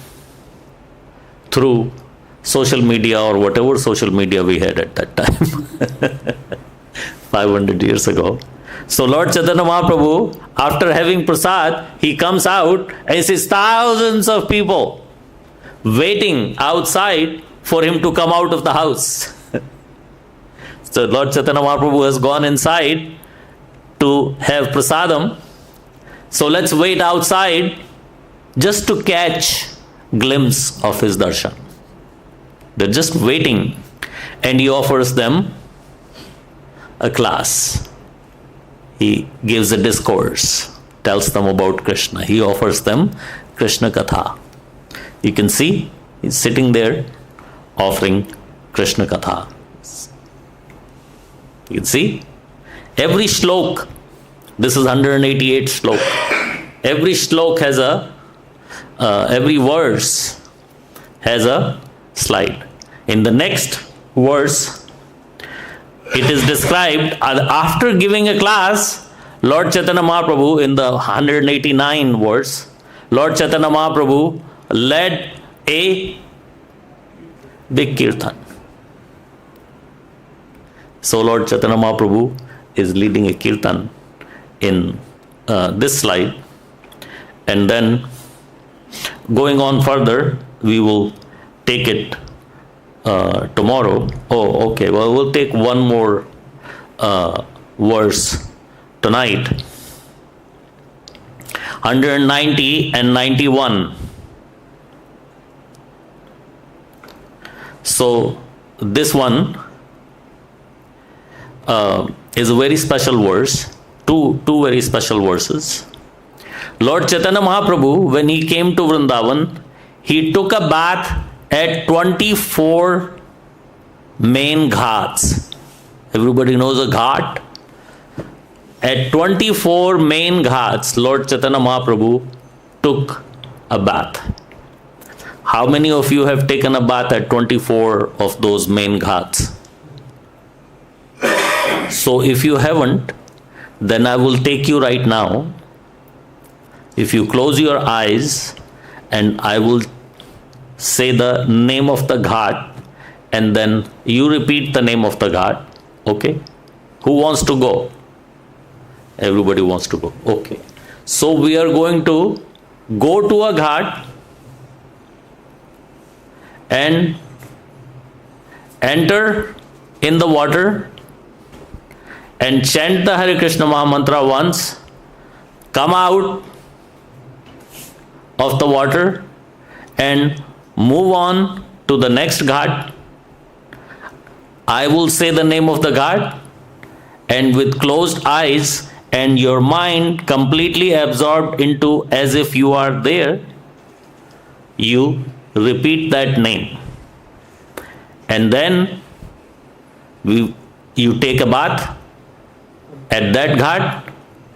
through social media or whatever social media we had at that time, 500 years ago. So Lord Chaitanya Mahaprabhu, after having prasad, he comes out and he sees thousands of people waiting outside for him to come out of the house. So Lord Chaitanya Mahaprabhu has gone inside to have prasadam. So let's wait outside just to catch glimpse of his darshan. They're just waiting, and he offers them a class. He gives a discourse, tells them about Krishna. He offers them Krishna Katha. You can see he's sitting there offering Krishna Katha. You can see every shlok, this is 188 shlok. Every shlok has every verse has a slide. In the next verse, it is described, after giving a class, Lord Chaitanya Mahaprabhu, in the 189 verse, Lord Chaitanya Mahaprabhu led a big kirtan. So Lord Chaitanya Mahaprabhu is leading a kirtan in this slide, and then going on further, we will take it tomorrow. Oh, okay. Well, we'll take one more verse tonight. 190 and 91. So this one is a very special verse. Two very special verses. Lord Chaitanya Mahaprabhu, when he came to Vrindavan, he took a bath at 24 main ghats. Everybody knows a ghat? At 24 main ghats, Lord Chaitanya Mahaprabhu took a bath. How many of you have taken a bath at 24 of those main ghats? So if you haven't, then I will take you right now. If you close your eyes, and I will say the name of the ghat, and then you repeat the name of the ghat. Okay? Who wants to go? Everybody wants to go. Okay. So we are going to go to a ghat and enter in the water and chant the Hare Krishna Mahamantra once, come out of the water and move on to the next ghat. I will say the name of the ghat, and with closed eyes and your mind completely absorbed into as if you are there, you repeat that name. And then you take a bath at that ghat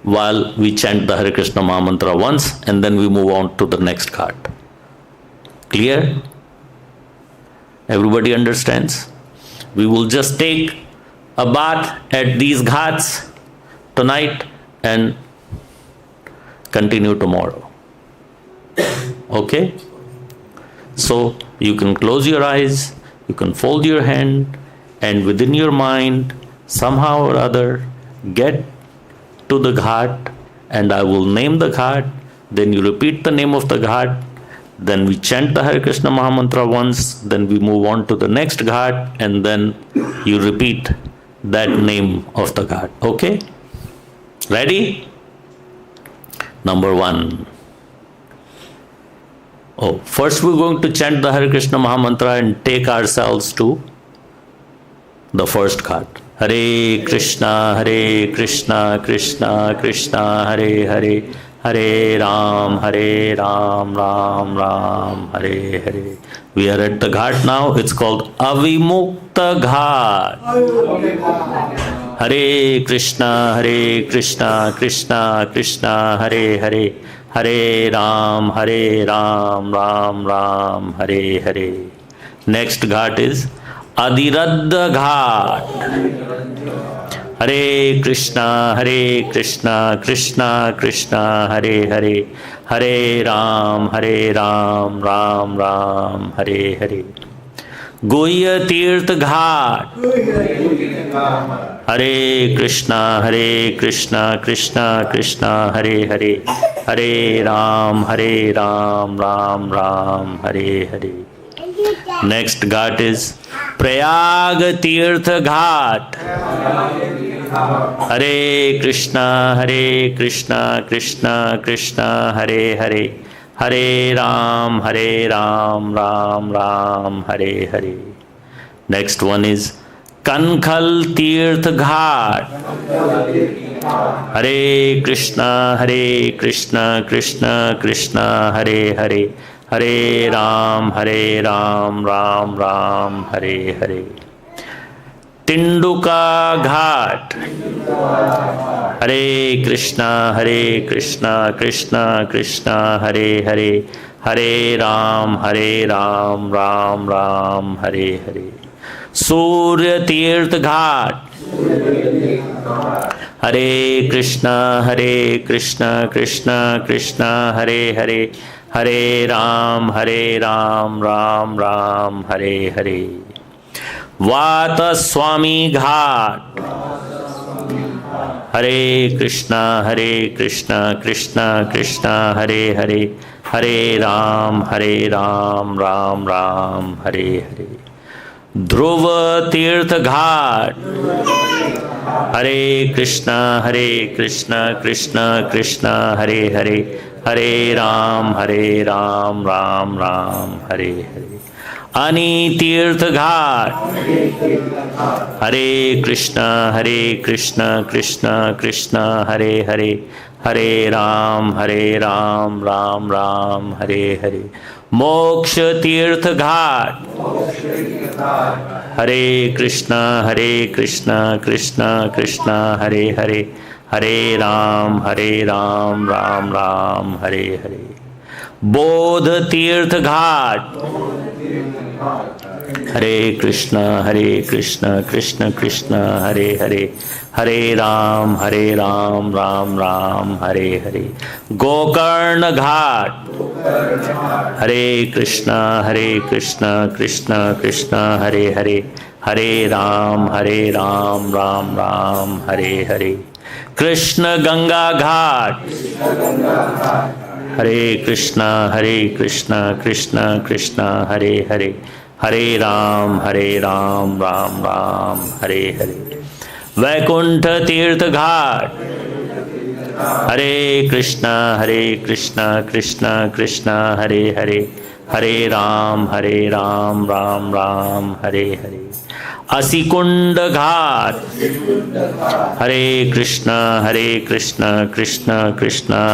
while we chant the Hare Krishna Mahamantra once, and then we move on to the next ghat. Clear? Everybody understands? We will just take a bath at these ghats tonight and continue tomorrow. Okay? So you can close your eyes, you can fold your hand, and within your mind, somehow or other, get to the ghat, and I will name the ghat, then you repeat the name of the ghat, then we chant the Hare Krishna Mahamantra once, then we move on to the next ghat, and then you repeat that name of the ghat. Okay? Ready? Number 1. Oh, first we're going to chant the Hare Krishna Mahamantra and take ourselves to the first ghat. Hare Krishna, Krishna Krishna, Hare Hare, Hare Ram, Ram Ram, Hare Hare. We are at the ghat now. It's called Avimukta Ghat. Hare Krishna, Krishna Krishna, Hare Hare, Hare Ram, Ram Ram, Hare Hare. Next ghat is Adiradha Ghat. Hare Krishna, Krishna Krishna, Hare Hare, Hare Ram, Ram Ram, Hare Hare. Guhya Tirth Ghat. Hare Krishna, Krishna, Hare Hare, Hare Ram, Ram Ram, Hare Hare. Next ghat is Prayag Tirtha Ghat. Hare Krishna, Krishna, Hare Hare, Hare Ram, Ram, Hare Hare. Next one is Kankhal Tirtha Ghat. Hare Krishna, Krishna, Hare Hare, Hare Ram, Ram, Hare Hare. Tinduka Ghat. Hare Krishna, Krishna, Hare Hare, Hare Ram, Ram, Hare Hare. Surya Tirth Ghat. Hare Krishna Krishna Krishna Hare Hare, Hare Ram Ram Ram Hare Hare. Vata Swami Ghat. Hare Krishna Krishna Krishna Hare Hare, Hare Ram Ram Ram Hare Hare. Dhruva Tirtha Ghat. Hare Krishna Krishna Krishna Hare Hare, Hare Ram Ram Ram Hare Hare. Ani Tirtha Ghat. Hare Krishna Krishna Krishna Hare Hare, Hare Ram Ram Ram Hare Hare. Moksha Tirtha Ghat. Hare Krishna Krishna Krishna Hare Hare, Hare Ram Ram Ram Hare Hare. Bodha Tirtha Ghat. Hare Krishna Krishna Hare Hare, Hare Ram Ram Ram Hare Hare. Gokarna Ghat. Hare Krishna Krishna Hare Hare, Hare Ram Ram Ram Hare Hare. Krishna Ganga Ghat. Hare Krishna Krishna Hare Hare, Hare Ram Ram Ram Hare Hare. Vaikuntha Tirtha Ghat. Hare Krishna Krishna Hare Hare, Hare Ram Ram Ram Hare Hare. Asikunda Ghat. Hare Krishna Krishna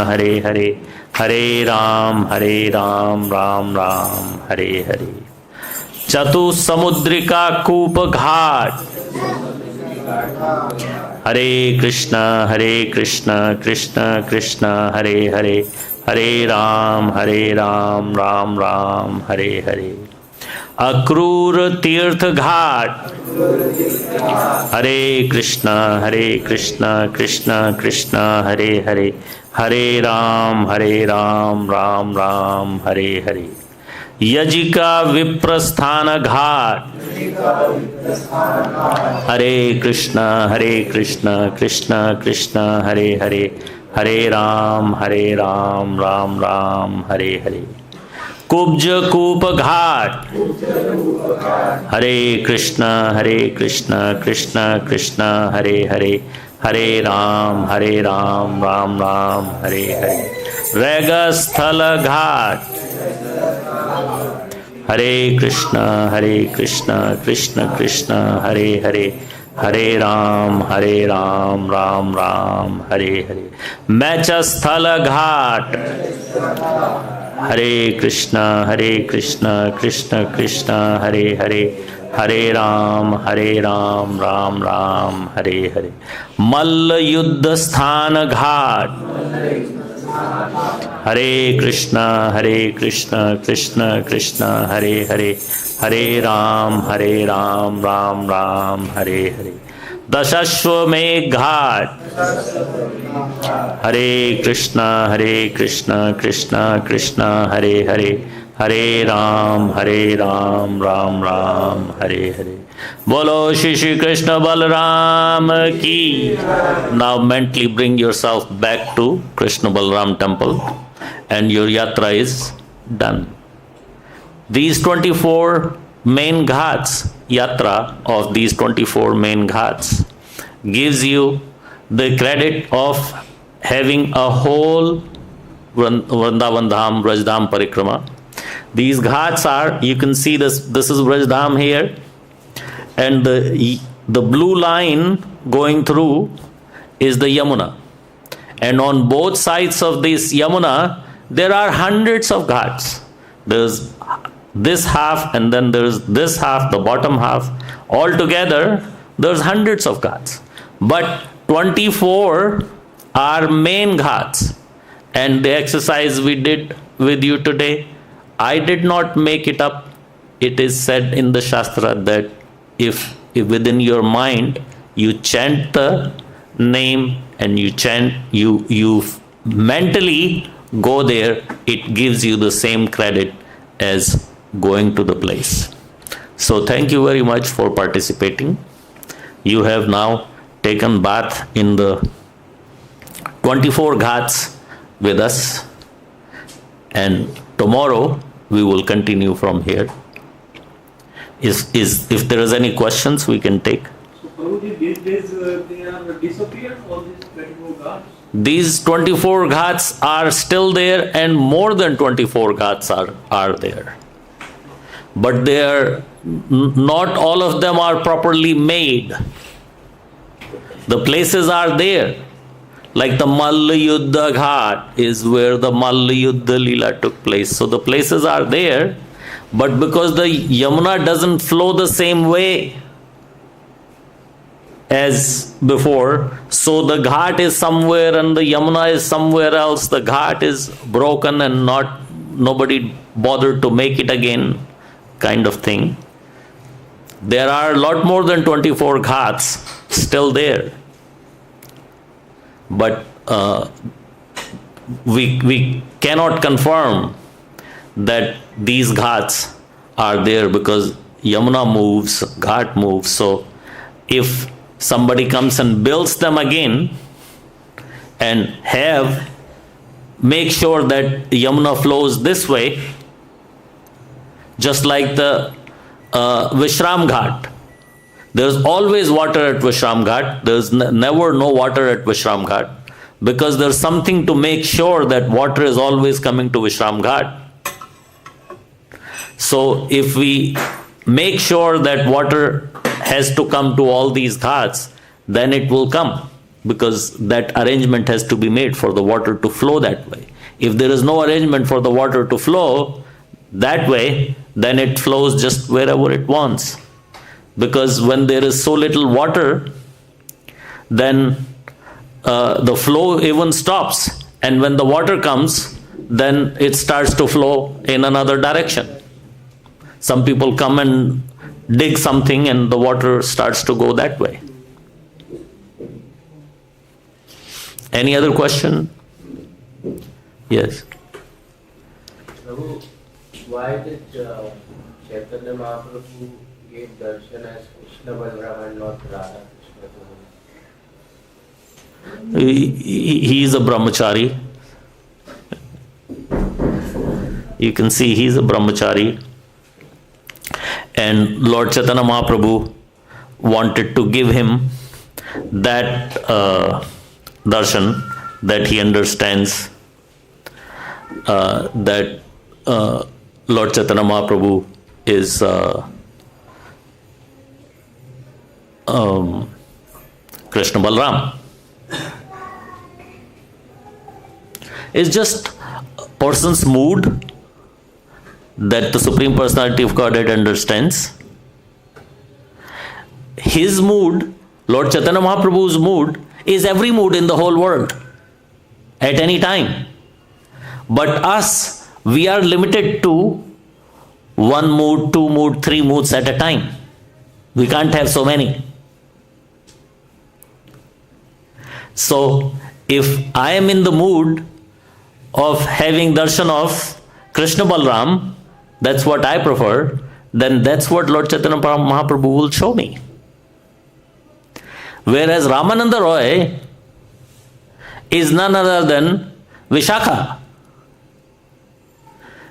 Hare Hare, Hare Ram Ram Ram Hare Hare. Chatu Samudrika Kupa Ghat. Hare Krishna Krishna Hare Hare, Hare Ram Ram Hare Hare. Akrura Tirtha Ghat. Hare Krishna Krishna Hare Hare, Hare Ram Ram Hare Hare. Yajika Viprasthana Ghat. Hare Krishna Krishna Hare Hare, Hare Ram Ram Hare Hare. Kubja Kupa Ghat. Hare Krishna Krishna Hare Hare, Hare Ram Ram Hare Hare. Regasthala Ghat. Hare Krishna Krishna Hare Hare, Hare Ram Ram Hare Hare. Mechasthala Ghat. Hare Krishna Krishna Hare Hare, Hare Ram Ram Hare Hare. Malla Yuddha Sthana Ghat. Hare Krishna Krishna Hare Hare, Hare Ram Ram Hare Hare. Dashashwamedh Ghat. Hare Krishna Krishna Hare Hare, Hare Ram Ram Hare Hare. Bolo Shri Krishna Balaram ki. Now mentally bring yourself back to Krishna Balaram temple and your yatra is done. These 24 main ghats, yatra of these 24 main ghats gives you the credit of having a whole Vrindavan Dham, Brajdham Parikrama. These ghats are, you can see this is Brajdham here, and the blue line going through is the Yamuna. And on both sides of this Yamuna, there are hundreds of ghats. There's this half and then there's this half, the bottom half. Altogether, there's hundreds of ghats. But 24 are main ghats. And the exercise we did with you today, I did not make it up. It is said in the Shastra that if within your mind you chant the name and you chant, you mentally go there, it gives you the same credit as going to the place. So thank you very much for participating. You have now taken bath in the 24 ghats with us, and tomorrow we will continue from here. If there is any questions, we can take. So Prabhuji, these days they are disappeared, all these 24 ghats? These 24 ghats are still there, and more than 24 ghats are there. But they are, not all of them are properly made. The places are there. Like the Malla Yuddha Ghat is where the Malla Yuddha Leela took place. So the places are there, but because the Yamuna doesn't flow the same way as before, so the Ghat is somewhere and the Yamuna is somewhere else. The Ghat is broken and nobody bothered to make it again, kind of thing. There are a lot more than 24 ghats still there. But we cannot confirm that these ghats are there because Yamuna moves, Ghat moves. So if somebody comes and builds them again and make sure that Yamuna flows this way, just like the Vishram Ghat. There's always water at Vishram Ghat. There's never no water at Vishram Ghat, because there's something to make sure that water is always coming to Vishram Ghat. So if we make sure that water has to come to all these ghats, then it will come, because that arrangement has to be made for the water to flow that way. If there is no arrangement for the water to flow that way, then it flows just wherever it wants. Because when there is so little water, then the flow even stops. And when the water comes, then it starts to flow in another direction. Some people come and dig something and the water starts to go that way. Any other question? Yes. Prabhu, why did Chaitanya Mahaprabhu gave darshan as Krishna Balram and not Radha Krishna? He is a brahmachari. You can see he is a brahmachari. And Lord Chaitanya Mahaprabhu wanted to give him that darshan, that he understands that Lord Chaitanya Mahaprabhu is Krishna Balram. It's just a person's mood that the Supreme Personality of Godhead understands. His mood, Lord Chaitanya Mahaprabhu's mood, is every mood in the whole world at any time. But us, we are limited to one mood, two mood, three moods at a time. We can't have so many. So if I am in the mood of having darshan of Krishna Balram, that's what I prefer, then that's what Lord Chaitanya Mahaprabhu will show me. Whereas Ramananda Roy is none other than Vishakha.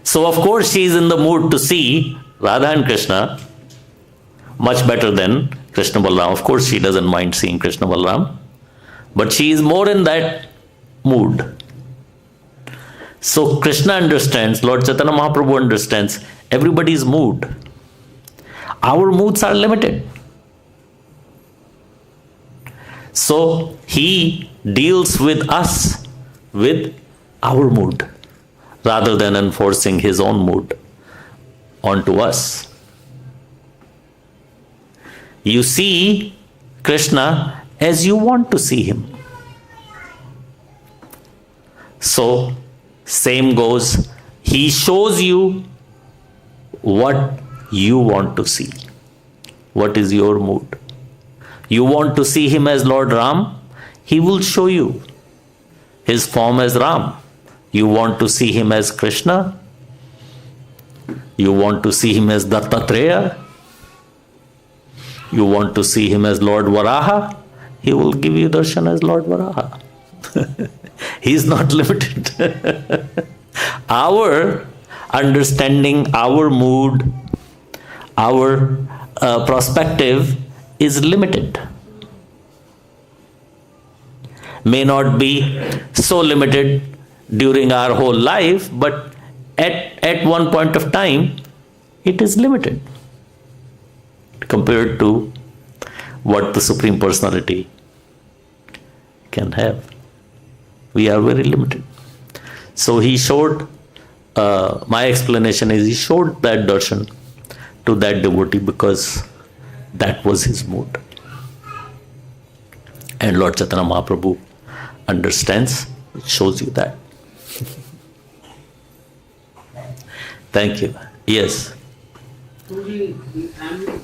So of course she is in the mood to see Radha and Krishna much better than Krishna Balram. Of course she doesn't mind seeing Krishna Balram, but she is more in that mood. So Krishna understands, Lord Chaitanya Mahaprabhu understands everybody's mood. Our moods are limited. So he deals with us with our mood rather than enforcing his own mood onto us. You see Krishna as you want to see him. So same goes, he shows you what you want to see. What is your mood? You want to see him as Lord Ram? he will show you his form as Ram. You want to see him as Krishna? You want to see him as Dattatreya? You want to see him as Lord Varaha? He will give you darshan as Lord Varaha. He is not limited. Our understanding, our mood, our perspective is limited. May not be so limited during our whole life, but at one point of time, it is limited compared to what the Supreme Personality can have. We are very limited. So he showed, my explanation is he showed that darshan to that devotee because that was his mood. And Lord Chaitanya Mahaprabhu understands, it shows you that. Thank you. Yes. Truly, I'm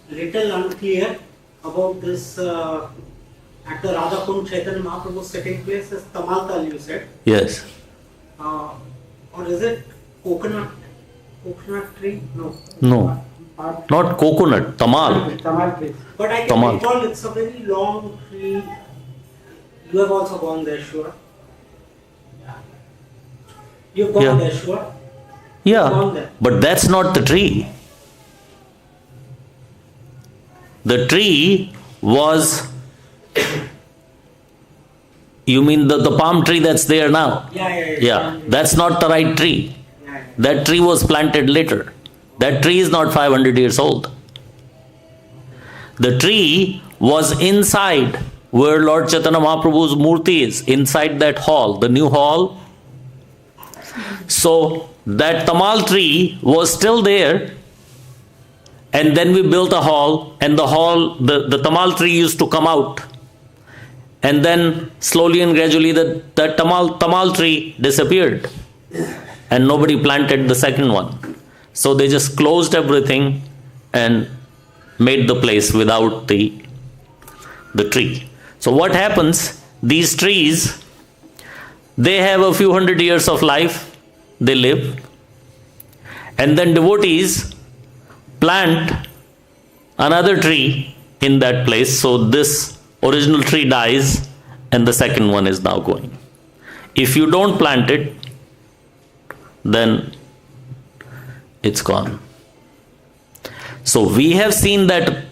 little unclear about this at the Radhakund Chaitanya Mahaprabhu's second place is Tamaltal, you said. Yes. Or is it coconut tree? No. No. Not coconut, tamal. Tamal tree. But I can Tamal. recall it's a very long tree. You have also gone there, sure. You've gone Yeah. there, sure. Yeah, but that's not the tree. The tree was, you mean the palm tree that's there now? Yeah. That's not the right tree. Yeah. That tree was planted later. That tree is not 500 years old. The tree was inside where Lord Chaitanya Mahaprabhu's murti is, inside that hall, the new hall. So that tamal tree was still there, and then we built a hall, and the hall, the tamal tree used to come out, and then slowly and gradually the tamal tree disappeared, and nobody planted the second one. So they just closed everything and made the place without the tree. So what happens? These trees, they have a few hundred years of life. They live, and then devotees plant another tree in that place. So this original tree dies and the second one is now going. If you don't plant it, then it's gone. So we have seen that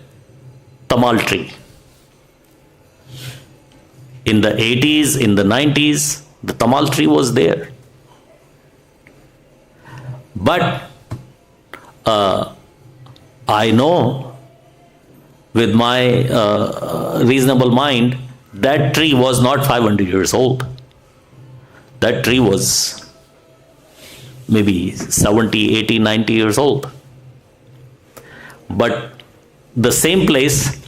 tamal tree in the 80s, in the 90s. The tamal tree was there. But I know with my reasonable mind that tree was not 500 years old. That tree was maybe 70, 80, 90 years old. But the same place,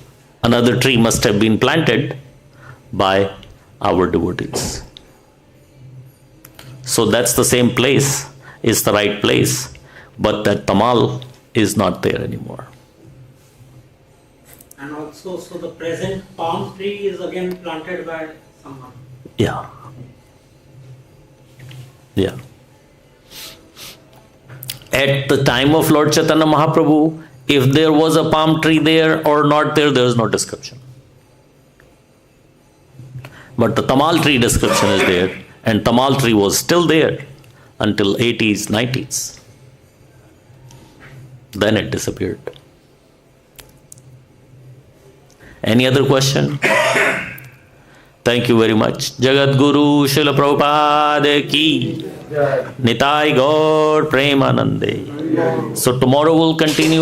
another tree must have been planted by our devotees. So that's the same place. Is the right place, but that tamal is not there anymore. And also, so the present palm tree is again planted by someone. Yeah. At the time of Lord Chaitanya Mahaprabhu, if there was a palm tree there or not there is no description. But the tamal tree description is there, and tamal tree was still there until 80s, 90s. Then it disappeared. Any other question? Thank you very much. Jagat Guru Srila Prabhupada ki Nitai Gaur Premanande. So tomorrow we'll continue